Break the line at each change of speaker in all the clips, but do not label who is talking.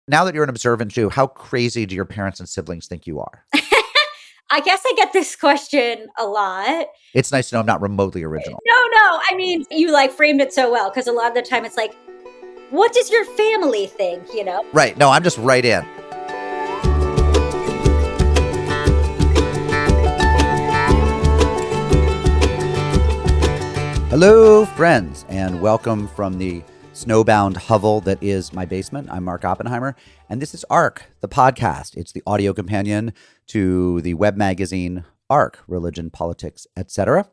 Now that you're an observant Jew, how crazy do your parents and siblings think you are?
I guess I get this question a lot.
It's nice to know I'm not remotely original.
No. I mean, you framed it so well because a lot of the time it's like, what does your family think?
Right. No, I'm just right in. Hello, friends, and welcome from the snowbound hovel that is my basement. I'm Mark Oppenheimer, and this is ARC, the podcast. It's the audio companion to the web magazine ARC, Religion, Politics, etc.,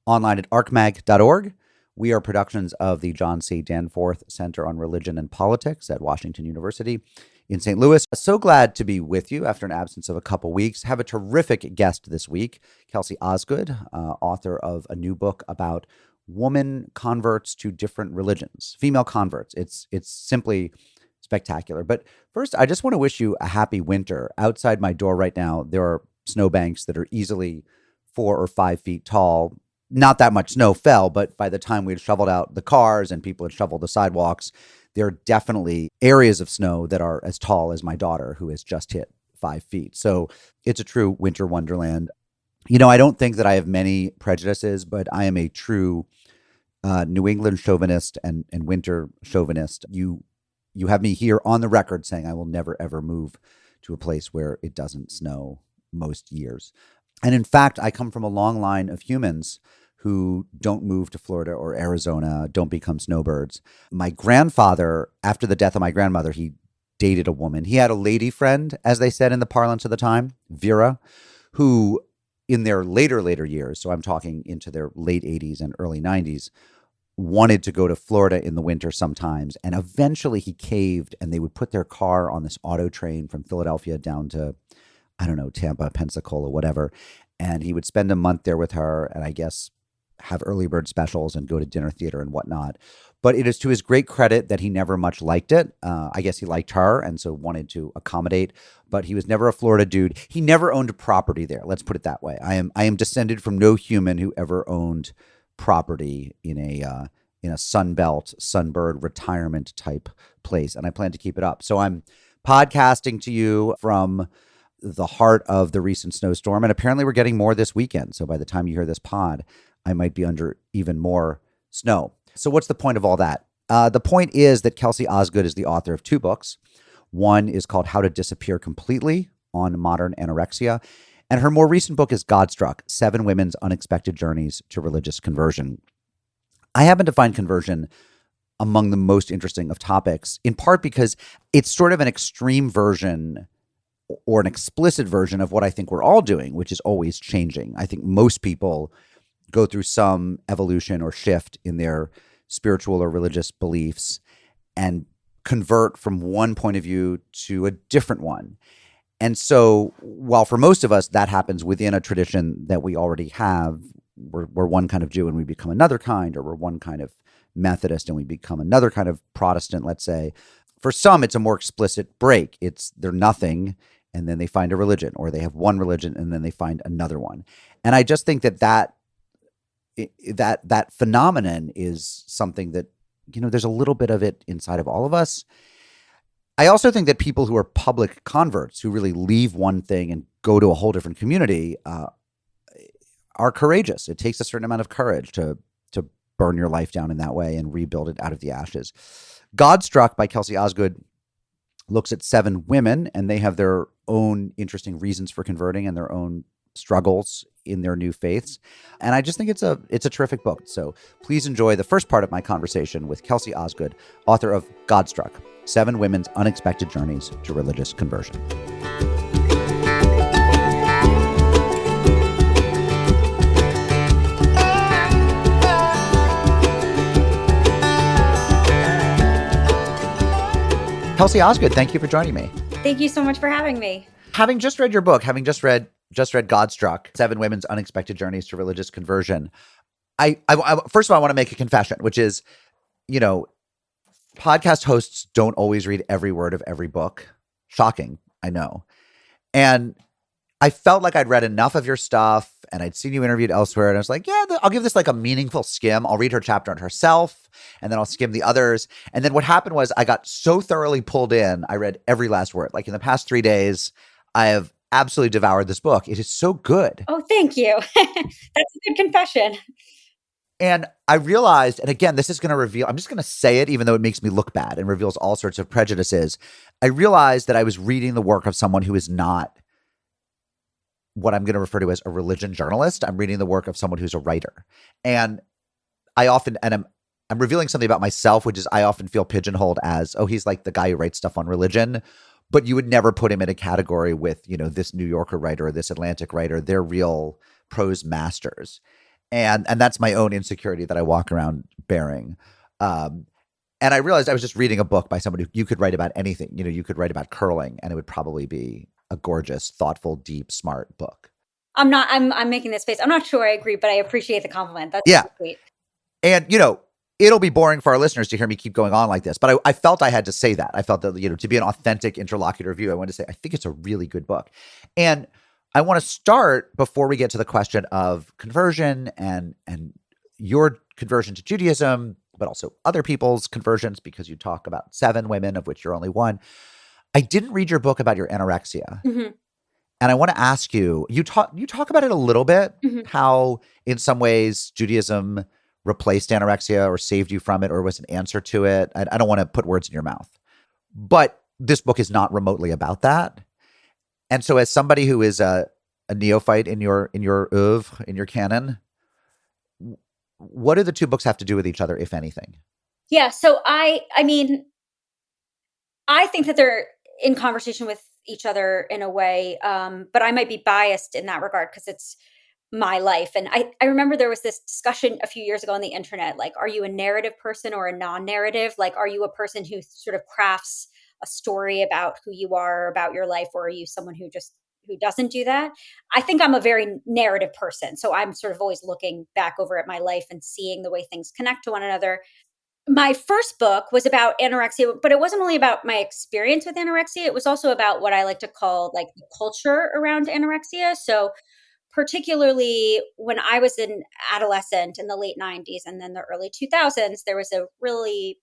online at arcmag.org. We are productions of the John C. Danforth Center on Religion and Politics at Washington University in St. Louis. So glad to be with you after an absence of a couple weeks. Have a terrific guest this week, Kelsey Osgood, author of a new book about woman converts to different religions, female converts. It's simply spectacular. But first, I just want to wish you a happy winter. Outside my door right now, there are snowbanks that are easily 4 or 5 feet tall. Not that much snow fell, but by the time we had shoveled out the cars and people had shoveled the sidewalks, there are definitely areas of snow that are as tall as my daughter, who has just hit 5 feet. So it's a true winter wonderland. You know, I don't think that I have many prejudices, but I am a true New England chauvinist and winter chauvinist. You have me here on the record saying I will never, ever move to a place where it doesn't snow most years. And in fact, I come from a long line of humans who don't move to Florida or Arizona, don't become snowbirds. My grandfather, after the death of my grandmother, he dated a woman. He had a lady friend, as they said in the parlance of the time, Vera, who in their later years, so I'm talking into their late 80s and early 90s, wanted to go to Florida in the winter sometimes. And eventually he caved, and they would put their car on this auto train from Philadelphia down to, I don't know, Tampa, Pensacola, whatever. And he would spend a month there with her and I guess have early bird specials and go to dinner theater and whatnot. But it is to his great credit that he never much liked it. I guess he liked her and so wanted to accommodate, but he was never a Florida dude. He never owned a property there. Let's put it that way. I am descended from no human who ever owned property in a Sunbelt, Sunbird retirement type place. And I plan to keep it up. So I'm podcasting to you from the heart of the recent snowstorm. And apparently we're getting more this weekend. So by the time you hear this pod, I might be under even more snow. So what's the point of all that? The point is that Kelsey Osgood is the author of 2 books. One is called How to Disappear Completely on Modern Anorexia. And her more recent book is Godstruck, 7 Women's Unexpected Journeys to Religious Conversion. I happen to find conversion among the most interesting of topics, in part because it's sort of an extreme version or an explicit version of what I think we're all doing, which is always changing. I think most people go through some evolution or shift in their spiritual or religious beliefs and convert from one point of view to a different one. And so while for most of us that happens within a tradition that we already have, we're one kind of Jew and we become another kind, or we're one kind of Methodist and we become another kind of Protestant, let's say. For some, it's a more explicit break. They're nothing and then they find a religion, or they have one religion and then they find another one. And I just think that phenomenon is something that, there's a little bit of it inside of all of us. I also think that people who are public converts, who really leave one thing and go to a whole different community, are courageous. It takes a certain amount of courage to burn your life down in that way and rebuild it out of the ashes. Godstruck by Kelsey Osgood looks at 7 women, and they have their own interesting reasons for converting and their own struggles in their new faiths. And I just think it's a terrific book. So please enjoy the first part of my conversation with Kelsey Osgood, author of Godstruck, 7 Women's Unexpected Journeys to Religious Conversion. Kelsey Osgood, thank you for joining me.
Thank you so much for having me.
Having just read your book, having just read Godstruck, 7 Women's Unexpected Journeys to Religious Conversion, I first of all, I want to make a confession, which is, podcast hosts don't always read every word of every book. Shocking, I know. And I felt like I'd read enough of your stuff and I'd seen you interviewed elsewhere, and I was like, yeah, I'll give this like a meaningful skim. I'll read her chapter on herself, and then I'll skim the others. And then what happened was I got so thoroughly pulled in, I read every last word. Like in the past 3 days, I have absolutely devoured this book. It is so good.
Oh, thank you. That's a good confession.
And I realized, and again, this is going to reveal, I'm just going to say it, even though it makes me look bad and reveals all sorts of prejudices. I realized that I was reading the work of someone who is not what I'm going to refer to as a religion journalist. I'm reading the work of someone who's a writer. And I'm revealing something about myself, which is I often feel pigeonholed as, oh, he's like the guy who writes stuff on religion. But you would never put him in a category with, this New Yorker writer or this Atlantic writer. They're real prose masters. And that's my own insecurity that I walk around bearing. And I realized I was just reading a book by somebody who you could write about anything. You could write about curling and it would probably be a gorgeous, thoughtful, deep, smart book.
I'm making this face. I'm not sure I agree, but I appreciate the compliment. That's
Yeah.
sweet.
And, it'll be boring for our listeners to hear me keep going on like this, but I felt I had to say that. I felt that, to be an authentic interlocutor view, I wanted to say, I think it's a really good book. And I want to start before we get to the question of conversion and your conversion to Judaism, but also other people's conversions, because you talk about 7 women, of which you're only one. I didn't read your book about your anorexia.
Mm-hmm.
And I want to ask you, you talk about it a little bit,
Mm-hmm.
how in some ways Judaism replaced anorexia or saved you from it or was an answer to it. I don't want to put words in your mouth, but this book is not remotely about that. And so as somebody who is a neophyte in your oeuvre, in your canon, what do the 2 books have to do with each other, if anything?
Yeah. So I mean, I think that they're in conversation with each other in a way, but I might be biased in that regard because it's my life. And I remember there was this discussion a few years ago on the internet, like, are you a narrative person or a non-narrative? Like, are you a person who sort of crafts a story about who you are, about your life, or are you someone who doesn't do that? I think I'm a very narrative person. So I'm sort of always looking back over at my life and seeing the way things connect to one another. My first book was about anorexia, but it wasn't only about my experience with anorexia. It was also about what I like to call like the culture around anorexia. So particularly when I was an adolescent in the late 90s and then the early 2000s, there was a really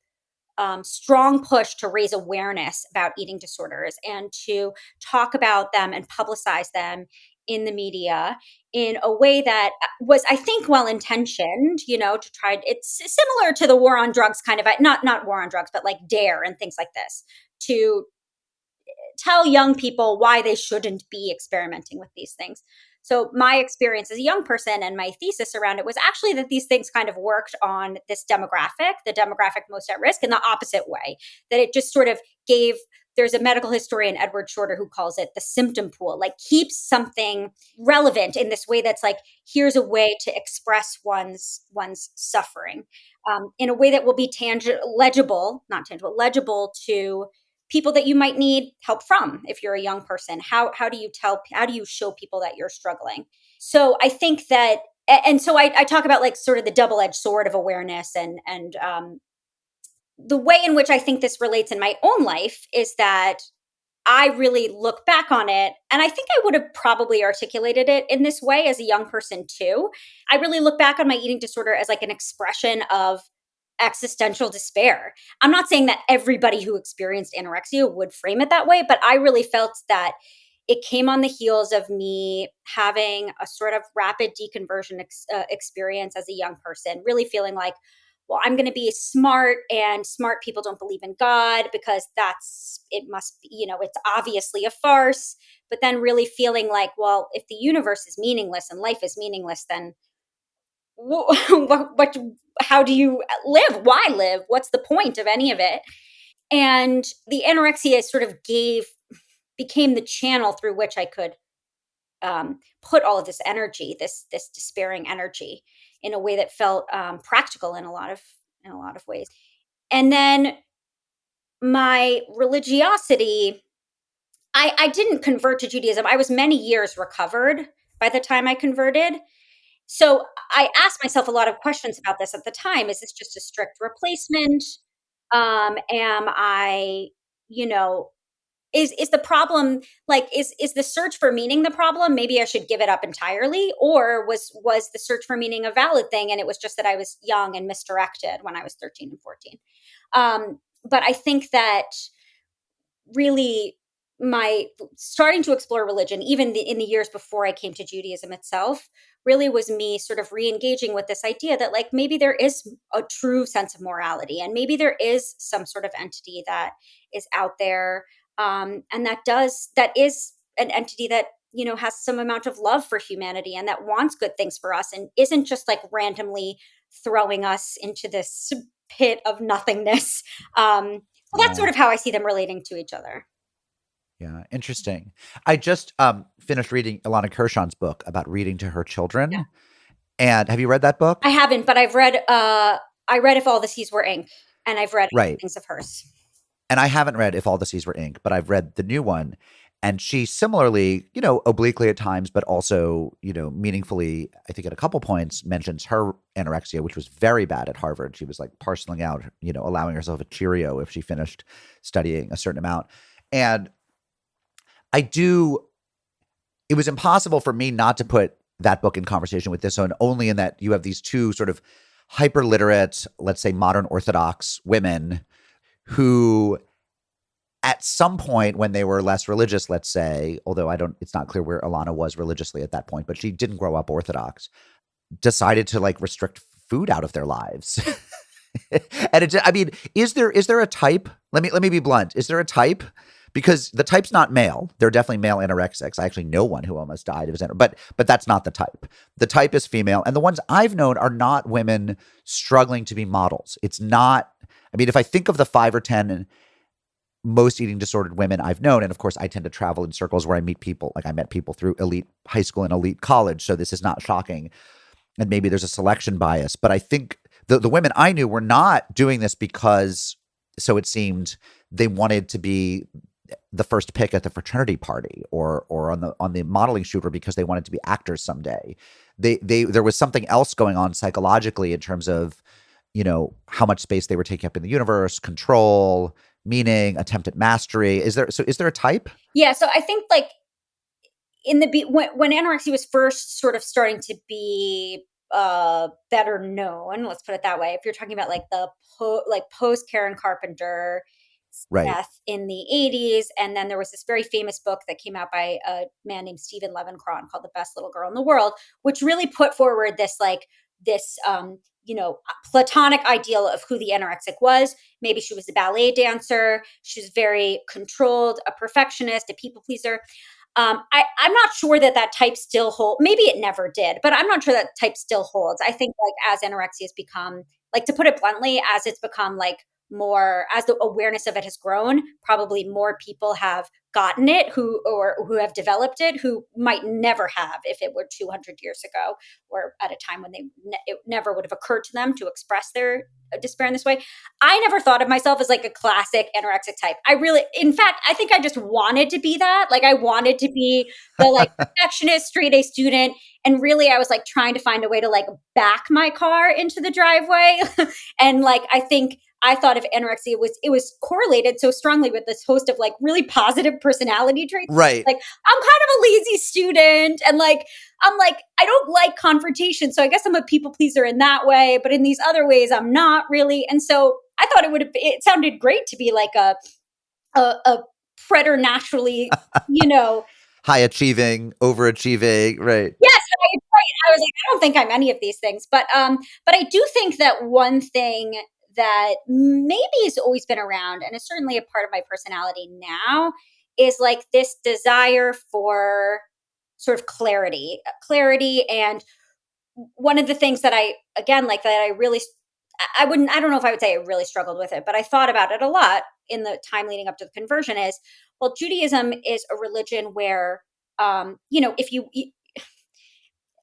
strong push to raise awareness about eating disorders and to talk about them and publicize them in the media in a way that was, I think, well intentioned. To try. It's similar to the war on drugs kind of, not war on drugs, but like DARE and things like this, to tell young people why they shouldn't be experimenting with these things. So my experience as a young person and my thesis around it was actually that these things kind of worked on this demographic, the demographic most at risk, in the opposite way, that it just sort of gave. There's a medical historian, Edward Shorter, who calls it the symptom pool, like keeps something relevant in this way that's like, here's a way to express one's suffering in a way that will be legible to people that you might need help from if you're a young person. How do you show people that you're struggling? So I think that, and so I talk about like sort of the double-edged sword of awareness and the way in which I think this relates in my own life is that I really look back on it, and I think I would have probably articulated it in this way as a young person too. I really look back on my eating disorder as like an expression of existential despair. I'm not saying that everybody who experienced anorexia would frame it that way, but I really felt that it came on the heels of me having a sort of rapid deconversion experience as a young person, really feeling like, well, I'm going to be smart, and smart people don't believe in God because it must be, it's obviously a farce. But then really feeling like, well, if the universe is meaningless and life is meaningless, then what how do you live? Why live? What's the point of any of it? And the anorexia sort of became the channel through which I could put all of this energy, this despairing energy, in a way that felt practical in a lot of ways. And then my religiosity, I didn't convert to Judaism. I was many years recovered by the time I converted. So I asked myself a lot of questions about this at the time. Is this just a strict replacement? Am I, you know, is the problem, like, is the search for meaning the problem? Maybe I should give it up entirely, or was the search for meaning a valid thing, and it was just that I was young and misdirected when I was 13 and 14. But I think that really my starting to explore religion, even in the years before I came to Judaism itself, really was me sort of re-engaging with this idea that, like, maybe there is a true sense of morality, and maybe there is some sort of entity that is out there, and that is an entity that, has some amount of love for humanity and that wants good things for us, and isn't just like randomly throwing us into this pit of nothingness. So that's
Yeah.
sort of how I see them relating to each other.
Yeah, interesting. I just finished reading Ilana Kershon's book about reading to her
Yeah.
children. And have you read that book?
I haven't, but I read If All the Seas Were Ink, and I've read other
Right.
things of hers.
And I haven't read If All the Seas Were Ink, but I've read the new one. And she similarly, obliquely at times, but also, meaningfully, I think at a couple points mentions her anorexia, which was very bad at Harvard. She was like parceling out, allowing herself a Cheerio if she finished studying a certain amount. And I do, it was impossible for me not to put that book in conversation with this one, only in that you have these two sort of hyper literate, let's say modern Orthodox women who at some point when they were less religious, let's say, although it's not clear where Alana was religiously at that point, but she didn't grow up Orthodox, decided to like restrict food out of their lives. And I mean, is there a type? Let me be blunt. Is there a type? Because the type's not male. There are definitely male anorexics. I actually know one who almost died of his but that's not the type. The type is female, and the ones I've known are not women struggling to be models. It's not. I mean, if I think of the 5 or 10 most eating disordered women I've known, and of course I tend to travel in circles where I meet people, like I met people through elite high school and elite college, so this is not shocking. And maybe there's a selection bias, but I think the women I knew were not doing this because, so it seemed, they wanted to be the first pick at the fraternity party or on the modeling shoot, or because they wanted to be actors someday. There was something else going on psychologically in terms of, how much space they were taking up in the universe, control, meaning, attempt at mastery. Is there a type?
Yeah, so I think, like, when anorexia was first sort of starting to be better known, let's put it that way. If you're talking about like the post Karen Carpenter
Right.
death in the 80s, and then there was this very famous book that came out by a man named Stephen Levenkron called The Best Little Girl in the World, which really put forward this platonic ideal of who the anorexic was. Maybe she was a ballet dancer, she was very controlled, a perfectionist, a people pleaser. I'm not sure that type still holds. Maybe it never did, but I'm not sure that type still holds. I think, like, as anorexia has become, like, to put it bluntly, as it's become like more, as the awareness of it has grown, probably more people have gotten it who have developed it, who might never have if it were 200 years ago, or at a time when it never would have occurred to them to express their despair in this way. I never thought of myself as like a classic anorexic type. In fact, I think I just wanted to be that. Like, I wanted to be the, like, perfectionist straight A student. And really, I was like trying to find a way to like back my car into the driveway. And like, I thought of anorexia, it was correlated so strongly with this host of like really positive personality traits.
Right.
Like, I'm kind of a lazy student, and like, I'm like, I don't like confrontation. So I guess I'm a people pleaser in that way, but in these other ways, I'm not really. And so I thought it sounded great to be like a preternaturally, you know,
High achieving, overachieving, right.
yes, I was like, I don't think I'm any of these things. But I do think that one thing that maybe has always been around, and is certainly a part of my personality now, is like this desire for sort of clarity. And one of the things that I, again, like, that I really, I don't know if I would say I really struggled with it, but I thought about it a lot in the time leading up to the conversion is, well, Judaism is a religion where, if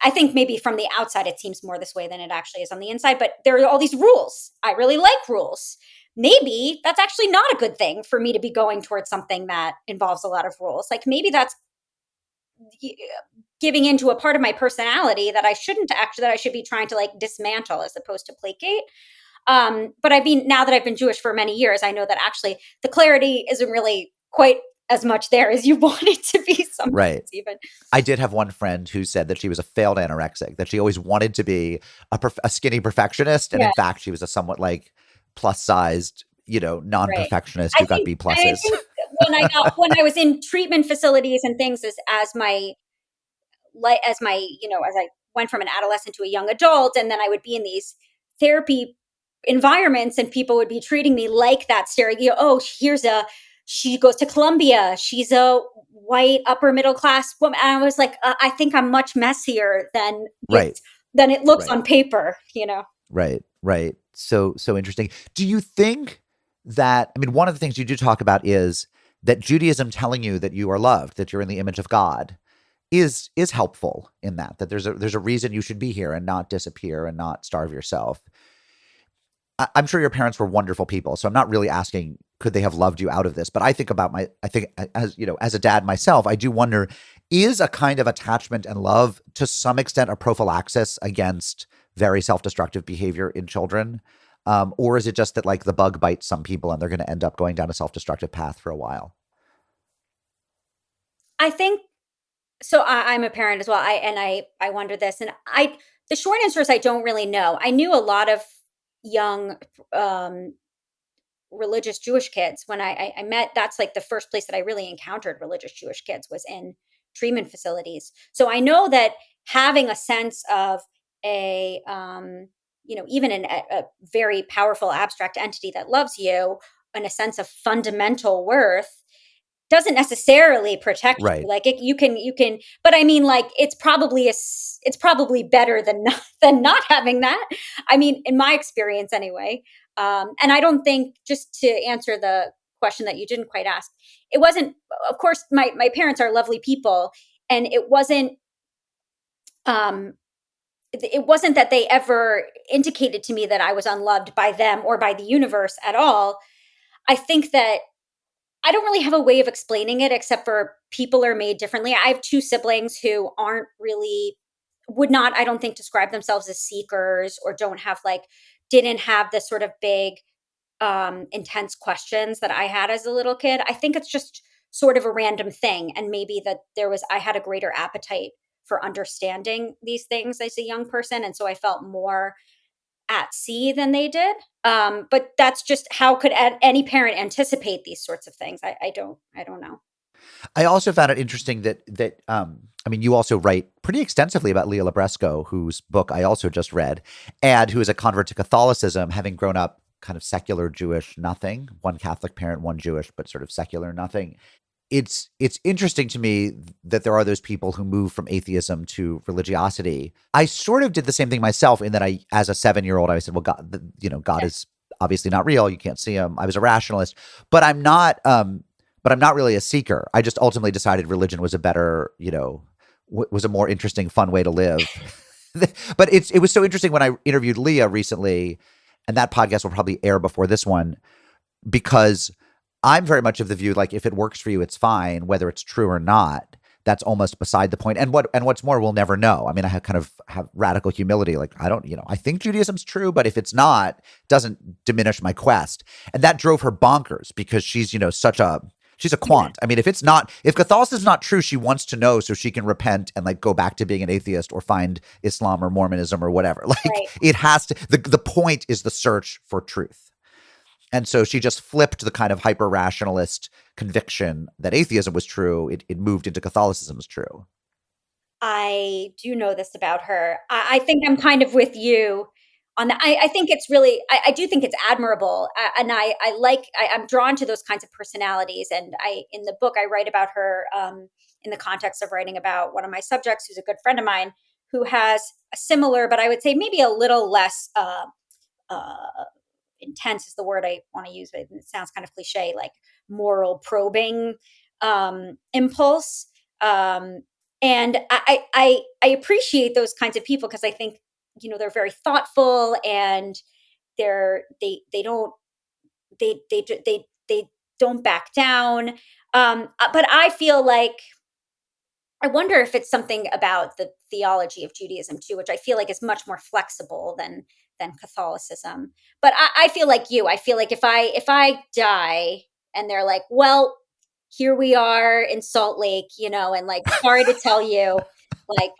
I think maybe from the outside it seems more this way than it actually is on the inside, but there are all these rules. I really like rules. Maybe that's actually not a good thing for me to be going towards something that involves a lot of rules. Like, maybe that's giving into a part of my personality that I should be trying to like dismantle as opposed to placate. But I mean, now that I've been Jewish for many years, I know that actually the clarity isn't really quite as much there as you want it to be sometimes
Right.
even.
I did have one friend who said that she was a failed anorexic, that she always wanted to be a skinny perfectionist, and
Yeah,
in fact, she was a somewhat like plus sized,
right.
non-perfectionist who got B
I
pluses.
think when I was in treatment facilities and things as my as I went from an adolescent to a young adult, and then I would be in these therapy environments, and people would be treating me like that, oh, she goes to Columbia, she's a white upper middle class woman, and I was like, I think I'm much messier
Right.
than it looks
Right.
on paper.
Right. Right. So interesting. Do you think that, I mean, one of the things you do talk about is that Judaism telling you that you are loved, that you're in the image of God, is helpful in that there's a reason you should be here and not disappear and not starve yourself. I'm sure your parents were wonderful people, so I'm not really asking could they have loved you out of this. But I think as as a dad myself, I do wonder, is a kind of attachment and love to some extent a prophylaxis against very self-destructive behavior in children, or is it just that like the bug bites some people and they're going to end up going down a self-destructive path for a while?
I think so. I'm a parent as well. I wonder this, and I the short answer is I don't really know. I knew a lot of young um religious Jewish kids when I met. That's like the first place that I really encountered religious Jewish kids was in treatment facilities. So I know that having a sense of a even a very powerful abstract entity that loves you and a sense of fundamental worth doesn't necessarily protect you.
Right.
Like you can, but I mean, like it's probably better than not, than not having that. I mean, in my experience, anyway. And I don't think, just to answer the question that you didn't quite ask, it wasn't. Of course, my parents are lovely people, and Um, it wasn't that they ever indicated to me that I was unloved by them or by the universe at all. I think that I don't really have a way of explaining it except for people are made differently. I have two siblings who aren't really would not, I don't think, describe themselves as seekers or don't have like didn't have the sort of big intense questions that I had as a little kid. I think it's just sort of a random thing, and maybe that I had a greater appetite for understanding these things as a young person, and so I felt more at sea than they did. But that's just how could any parent anticipate these sorts of things? I don't know.
I also found it interesting I mean, you also write pretty extensively about Leah Libresco, whose book I also just read, and who is a convert to Catholicism, having grown up kind of secular Jewish nothing, one Catholic parent, one Jewish, but sort of secular nothing. It's interesting to me that there are those people who move from atheism to religiosity. I sort of did the same thing myself in that as a 7-year-old, I said, well, God, God
Yeah.
is obviously not real. You can't see him. I was a rationalist, but I'm not really a seeker. I just ultimately decided religion was a better, was a more interesting, fun way to live. But it was so interesting when I interviewed Leah recently, and that podcast will probably air before this one, because I'm very much of the view like if it works for you, it's fine, whether it's true or not. That's almost beside the point. And what's more, we'll never know. I mean, have radical humility. Like I don't, I think Judaism's true, but if it's not, it doesn't diminish my quest. And that drove her bonkers because she's, she's a
Yeah.
quant. I mean, if Catholicism's not true, she wants to know so she can repent and like go back to being an atheist or find Islam or Mormonism or whatever. Like
Right.
it has to, the point is the search for truth. And so she just flipped the kind of hyper rationalist conviction that atheism was true. It moved into Catholicism as true.
I do know this about her. I think I'm kind of with you on that. I think it's really, I do think it's admirable, and I'm drawn to those kinds of personalities. And in the book, I write about her in the context of writing about one of my subjects, who's a good friend of mine, who has a similar, but I would say maybe a little less uh, intense is the word I want to use, but it sounds kind of cliche, like moral probing impulse. Um, and I appreciate those kinds of people because I think they're very thoughtful, and they don't they don't back down. But I feel like I wonder if it's something about the theology of Judaism too, which I feel like is much more flexible than Catholicism. But I feel like you. I feel like if I die and they're like, well, here we are in Salt Lake, and like, sorry to tell you, like,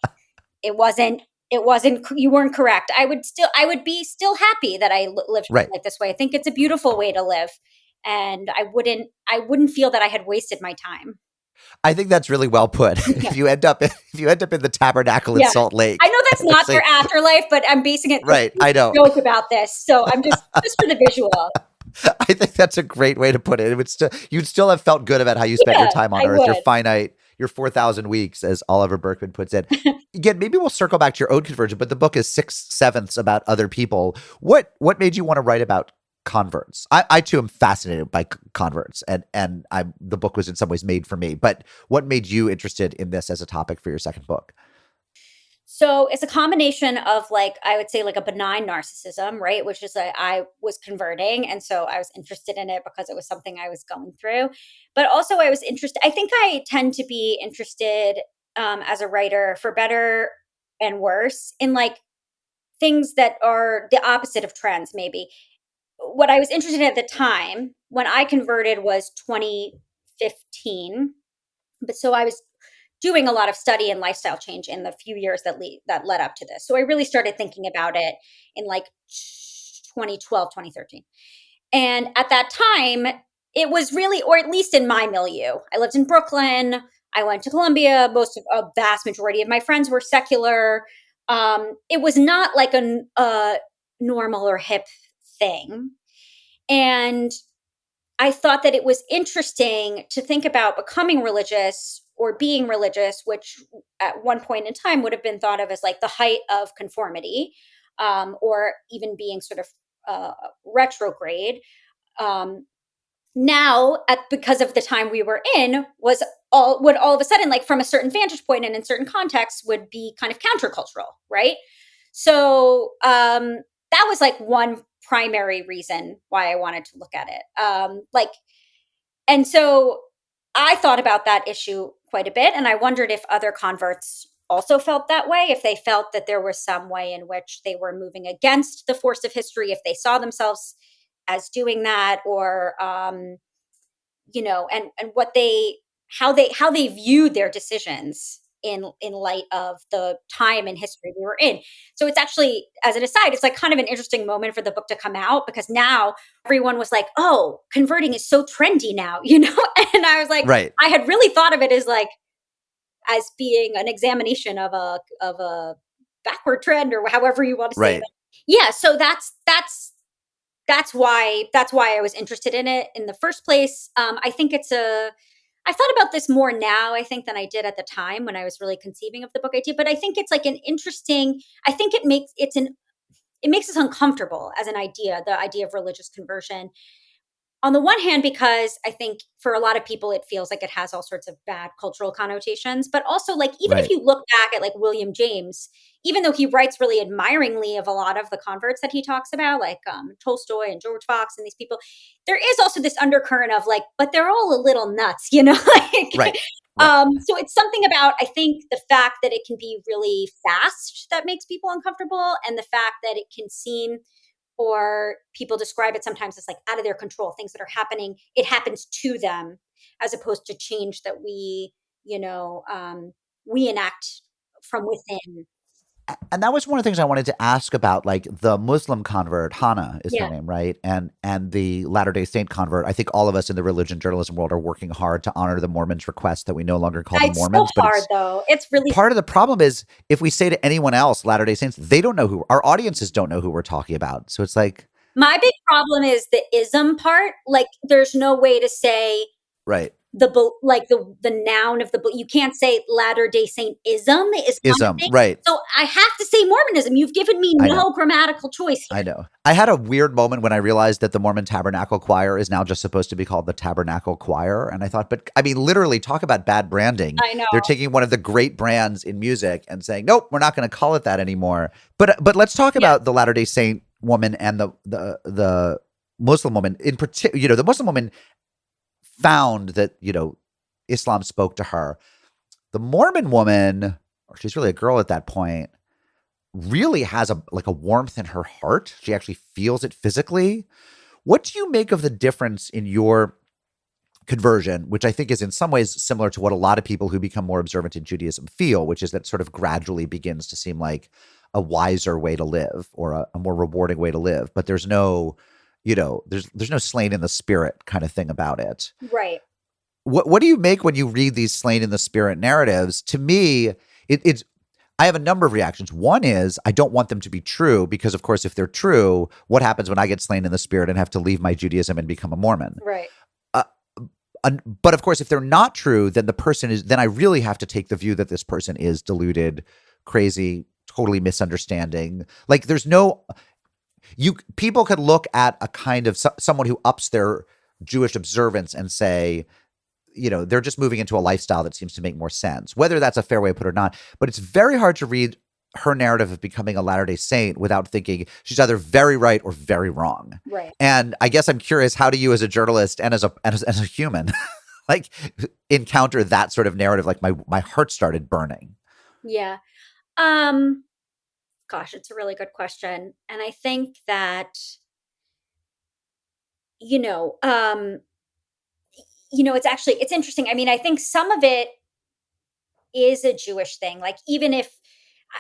it wasn't you weren't correct. I would be still happy that I lived
Right.
like this way. I think it's a beautiful way to live. And I wouldn't feel that I had wasted my time.
I think that's really well put.
Yeah.
If you end up in the tabernacle in
Yeah.
Salt
I
Lake,
know that's not
say,
their afterlife, but I'm basing it
right, I know.
joke about this. So I'm just for the visual.
I think that's a great way to put it. It would still you'd still have felt good about how you spent your
Yeah,
time on
I
Earth, your
would.
finite, your 4,000 weeks, as Oliver Berkman puts it. Again, maybe we'll circle back to your own conversion, but the book is 6/7 about other people. What made you want to write about converts? I too am fascinated by converts, and the book was in some ways made for me. But what made you interested in this as a topic for your second book?
So it's a combination of, like, I would say, like, a benign narcissism, right? Which is that I was converting. And so I was interested in it because it was something I was going through. But also, I was interested, I think I tend to be interested as a writer, for better and worse, in like things that are the opposite of trends, maybe. What I was interested in at the time when I converted was 2015. But so I was doing a lot of study and lifestyle change in the few years that led up to this. So I really started thinking about it in like 2012, 2013. And at that time, it was really, or at least in my milieu, I lived in Brooklyn. I went to Columbia. Most of a vast majority of my friends were secular. It was not like a normal or hip thing. And I thought that it was interesting to think about becoming religious or being religious, which at one point in time would have been thought of as like the height of conformity, or even being sort of retrograde. Um, Now, because of the time we were in, would all of a sudden, like, from a certain vantage point and in certain contexts, would be kind of countercultural, right? So that was like one primary reason why I wanted to look at it. And so I thought about that issue quite a bit, and I wondered if other converts also felt that way, if they felt that there was some way in which they were moving against the force of history, if they saw themselves as doing that, or and what they how they viewed their decisions in light of the time and history we were in. So it's actually, as an aside, it's like kind of an interesting moment for the book to come out, because now everyone was like, "Oh, converting is so trendy now," And I was like,
Right,
I had really thought of it as like, as being an examination of a backward trend, or however you want to say it.
right.
Yeah, so that's why I was interested in it in the first place. I think I've thought about this more now, I think, than I did at the time when I was really conceiving of the book idea. But I think it's like an interesting. I think it makes us uncomfortable as an idea, the idea of religious conversion, on the one hand, because I think for a lot of people it feels like it has all sorts of bad cultural connotations, but also, like, even if
Right.
you look back at like William James, even though he writes really admiringly of a lot of the converts that he talks about, like Tolstoy and George Fox and these people, there is also this undercurrent of like, but they're all a little nuts,
Right.
like.
Right.
So it's something about, I think, the fact that it can be really fast that makes people uncomfortable, and the fact that it can seem, or people describe it sometimes as like out of their control, things that are happening, it happens to them, as opposed to change that you know we enact from within.
And that was one of the things I wanted to ask about, like the Muslim convert, Hannah is her
Yeah,
name, right? And the Latter-day Saint convert. I think all of us in the religion journalism world are working hard to honor the Mormons' request that we no longer call them
it's so
Mormons. But
hard
it's
though, it's really.
part of the problem is if we say to anyone else Latter-day Saints, they don't know who our audiences don't know who we're talking about. So it's like,
My big problem is the ism part. Like, there's no way to say
right,
like the noun of the book. You can't say Latter Day Saint ism is not a
ism,
thing.
right.
So I have to say Mormonism. You've given me
I know.
no grammatical choice
I
here.
know. I had a weird moment when I realized that the Mormon Tabernacle Choir is now just supposed to be called the Tabernacle Choir. And I thought, but I mean, literally, talk about bad branding.
I know.
They're taking one of the great brands in music and saying, nope, we're not going to call it that anymore. But let's talk
Yeah.
about the Latter-day Saint woman and the Muslim woman in particular. The Muslim woman found that, Islam spoke to her. The Mormon woman, or she's really a girl at that point, really has a warmth in her heart. She actually feels it physically. What do you make of the difference in your conversion, which I think is in some ways similar to what a lot of people who become more observant in Judaism feel, which is that sort of gradually begins to seem like a wiser way to live or a more rewarding way to live. But there's no, there's no slain in the spirit kind of thing about it.
Right.
What do you make when you read these slain in the spirit narratives? To me, it's I have a number of reactions. One is I don't want them to be true because, of course, if they're true, what happens when I get slain in the spirit and have to leave my Judaism and become a Mormon?
Right.
Uh, but of course, if they're not true, then then I really have to take the view that this person is deluded, crazy, totally misunderstanding. Like people could look at a kind of someone who ups their Jewish observance and say, they're just moving into a lifestyle that seems to make more sense, whether that's a fair way to put it or not. But it's very hard to read her narrative of becoming a Latter-day Saint without thinking she's either very right or very wrong.
Right.
And I guess I'm curious, how do you as a journalist and as a human like encounter that sort of narrative? Like my heart started burning.
Yeah. Gosh, it's a really good question. And I think that, you know, um, it's interesting. I mean, I think some of it is a Jewish thing. Like, even if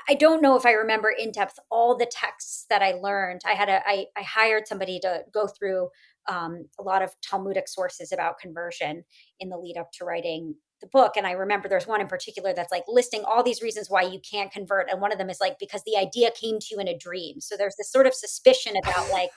I don't know if I remember in depth all the texts that I learned. I hired somebody to go through a lot of Talmudic sources about conversion in the lead up to writing the book. And I remember there's one in particular that's like listing all these reasons why you can't convert. And one of them is like, because the idea came to you in a dream. So there's this sort of suspicion about like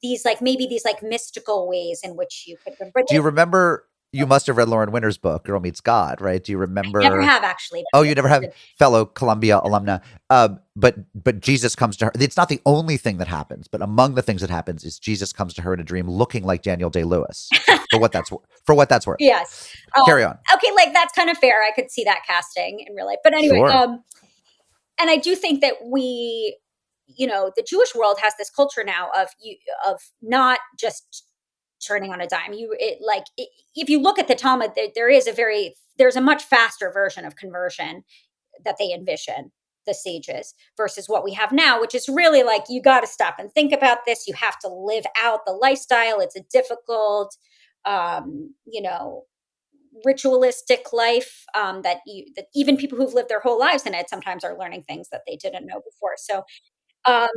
these, like maybe these like mystical ways in which you could convert.
Do you remember? You must have read Lauren Winter's book, Girl Meets God, right? Do you
Never
remember?
have actually.
Oh, you never have, fellow Columbia alumna. But Jesus comes to her. It's not the only thing that happens, but among the things that happens is Jesus comes to her in a dream, looking like Daniel Day-Lewis. For what that's worth.
Yes.
Carry on.
Okay, like that's kind of fair. I could see that casting in real life. But anyway,
Sure.
And I do think that the Jewish world has this culture now of not just turning on a dime. If you look at the Talmud, there's a much faster version of conversion that they envision, the sages, versus what we have now, which is really like, you got to stop and think about this. You have to live out the lifestyle. It's a difficult, ritualistic life, that even people who've lived their whole lives in it sometimes are learning things that they didn't know before. So um,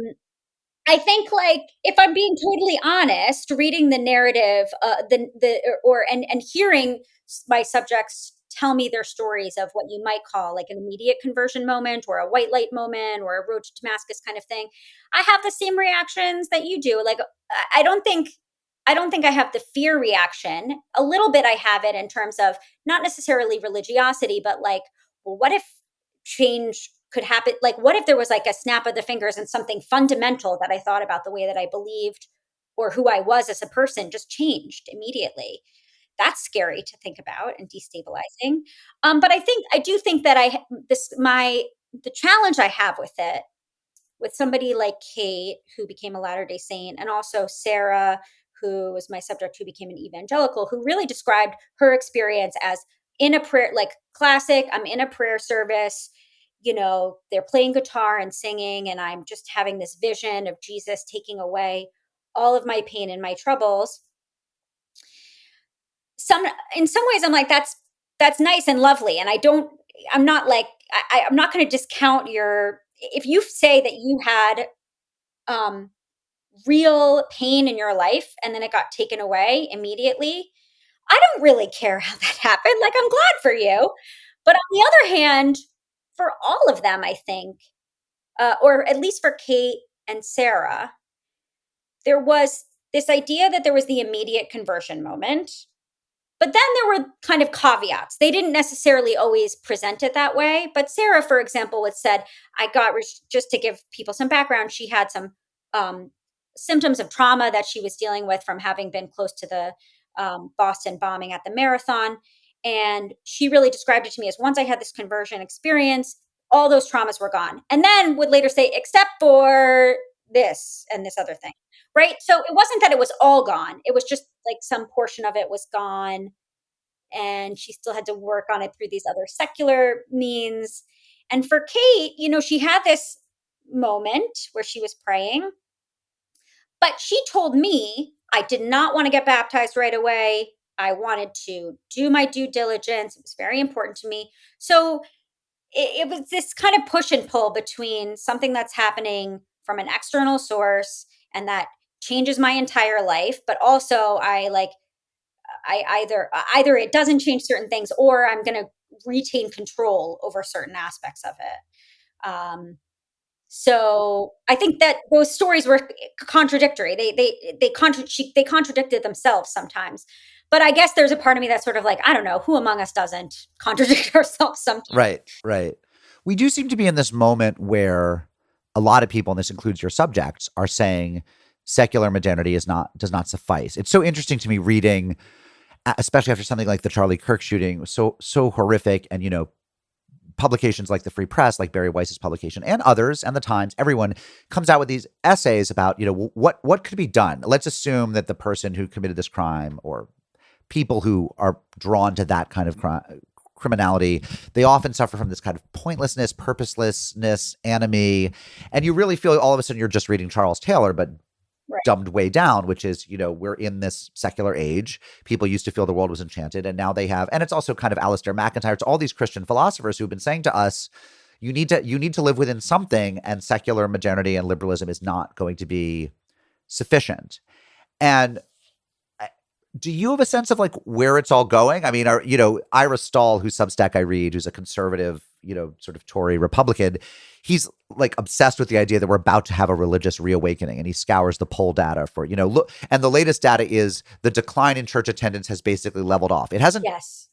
I think, like, if I'm being totally honest, reading the narrative, and hearing my subjects tell me their stories of what you might call like an immediate conversion moment or a white light moment or a road to Damascus kind of thing, I have the same reactions that you do. Like, I don't think I have the fear reaction. A little bit I have it in terms of not necessarily religiosity, but like, well, what if change could happen? Like, what if there was like a snap of the fingers and something fundamental that I thought about the way that I believed or who I was as a person just changed immediately? That's scary to think about and destabilizing. But I do think that the challenge I have with it, with somebody like Kate, who became a Latter-day Saint, and also Sarah, who was my subject, who became an evangelical, who really described her experience as in a prayer, like classic, I'm in a prayer service, they're playing guitar and singing, and I'm just having this vision of Jesus taking away all of my pain and my troubles. In some ways I'm like, that's nice and lovely. And I'm not like, I'm not going to discount if you say that you had um real pain in your life and then it got taken away immediately. I don't really care how that happened. Like, I'm glad for you. But on the other hand, for all of them, I think, or at least for Kate and Sarah, there was this idea that there was the immediate conversion moment. But then there were kind of caveats. They didn't necessarily always present it that way. But Sarah, for example, had said, just to give people some background, she had some um, symptoms of trauma that she was dealing with from having been close to the Boston bombing at the marathon. And she really described it to me as, once I had this conversion experience, all those traumas were gone. And then would later say, except for this and this other thing. Right. So it wasn't that it was all gone. It was just like some portion of it was gone. And she still had to work on it through these other secular means. And for Kate, she had this moment where she was praying, but she told me, I did not want to get baptized right away. I wanted to do my due diligence. It was very important to me. So it was this kind of push and pull between something that's happening from an external source and that changes my entire life, but also I either it doesn't change certain things or I'm going to retain control over certain aspects of it. So I think that those stories were contradictory. They contradicted themselves sometimes. But I guess there's a part of me that's sort of like, I don't know, who among us doesn't contradict ourselves sometimes?
Right, right. We do seem to be in this moment where a lot of people, and this includes your subjects, are saying secular modernity does not suffice. It's so interesting to me reading, especially after something like the Charlie Kirk shooting was so horrific, and publications like the Free Press, like Barry Weiss's publication, and others, and the Times, everyone comes out with these essays about what could be done. Let's assume that the person who committed this crime, or people who are drawn to that kind of criminality, they often suffer from this kind of pointlessness, purposelessness, enemy, and you really feel all of a sudden you're just reading Charles Taylor, but
Right.
dumbed way down, which is, we're in this secular age. People used to feel the world was enchanted, and now they have, and it's also kind of Alistair MacIntyre. It's all these Christian philosophers who've been saying to us, you need to live within something, and secular modernity and liberalism is not going to be sufficient. And do you have a sense of like where it's all going? I mean, Ira Stahl, whose Substack I read, who's a conservative, sort of Tory Republican, he's like obsessed with the idea that we're about to have a religious reawakening, and he scours the poll data for, look, and the latest data is the decline in church attendance has basically leveled off. It hasn't
Yes.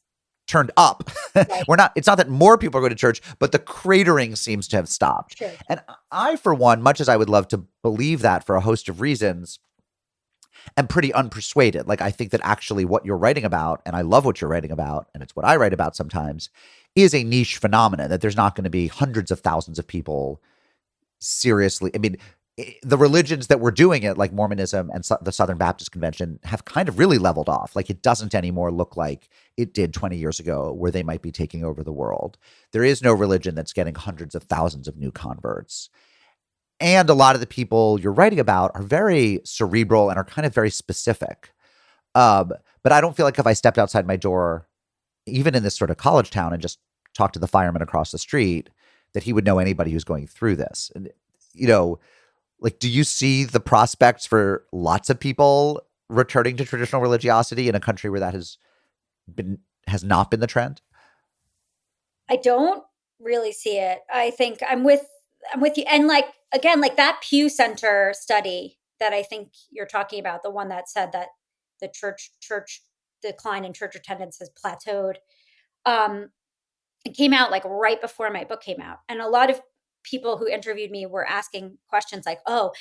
turned up.
Right.
It's not that more people are going to church, but the cratering seems to have stopped.
Sure.
And I, for one, much as I would love to believe that for a host of reasons, am pretty unpersuaded. Like, I think that actually what you're writing about, and I love what you're writing about, and it's what I write about sometimes, is a niche phenomenon, that there's not going to be hundreds of thousands of people seriously. I mean, the religions that were doing it, like Mormonism and the Southern Baptist Convention, have kind of really leveled off. Like, it doesn't anymore look like it did 20 years ago, where they might be taking over the world. There is no religion that's getting hundreds of thousands of new converts. And a lot of the people you're writing about are very cerebral and are kind of very specific. But I don't feel like if I stepped outside my door, even in this sort of college town, and just talked to the fireman across the street, that he would know anybody who's going through this. And, like, do you see the prospects for lots of people returning to traditional religiosity in a country where that has not been the trend?
I don't really see it. I think I'm with you. And like, again, like that Pew Center study that I think you're talking about, the one that said that the church decline in church attendance has plateaued. It came out like right before my book came out. And a lot of people who interviewed me were asking questions like, oh,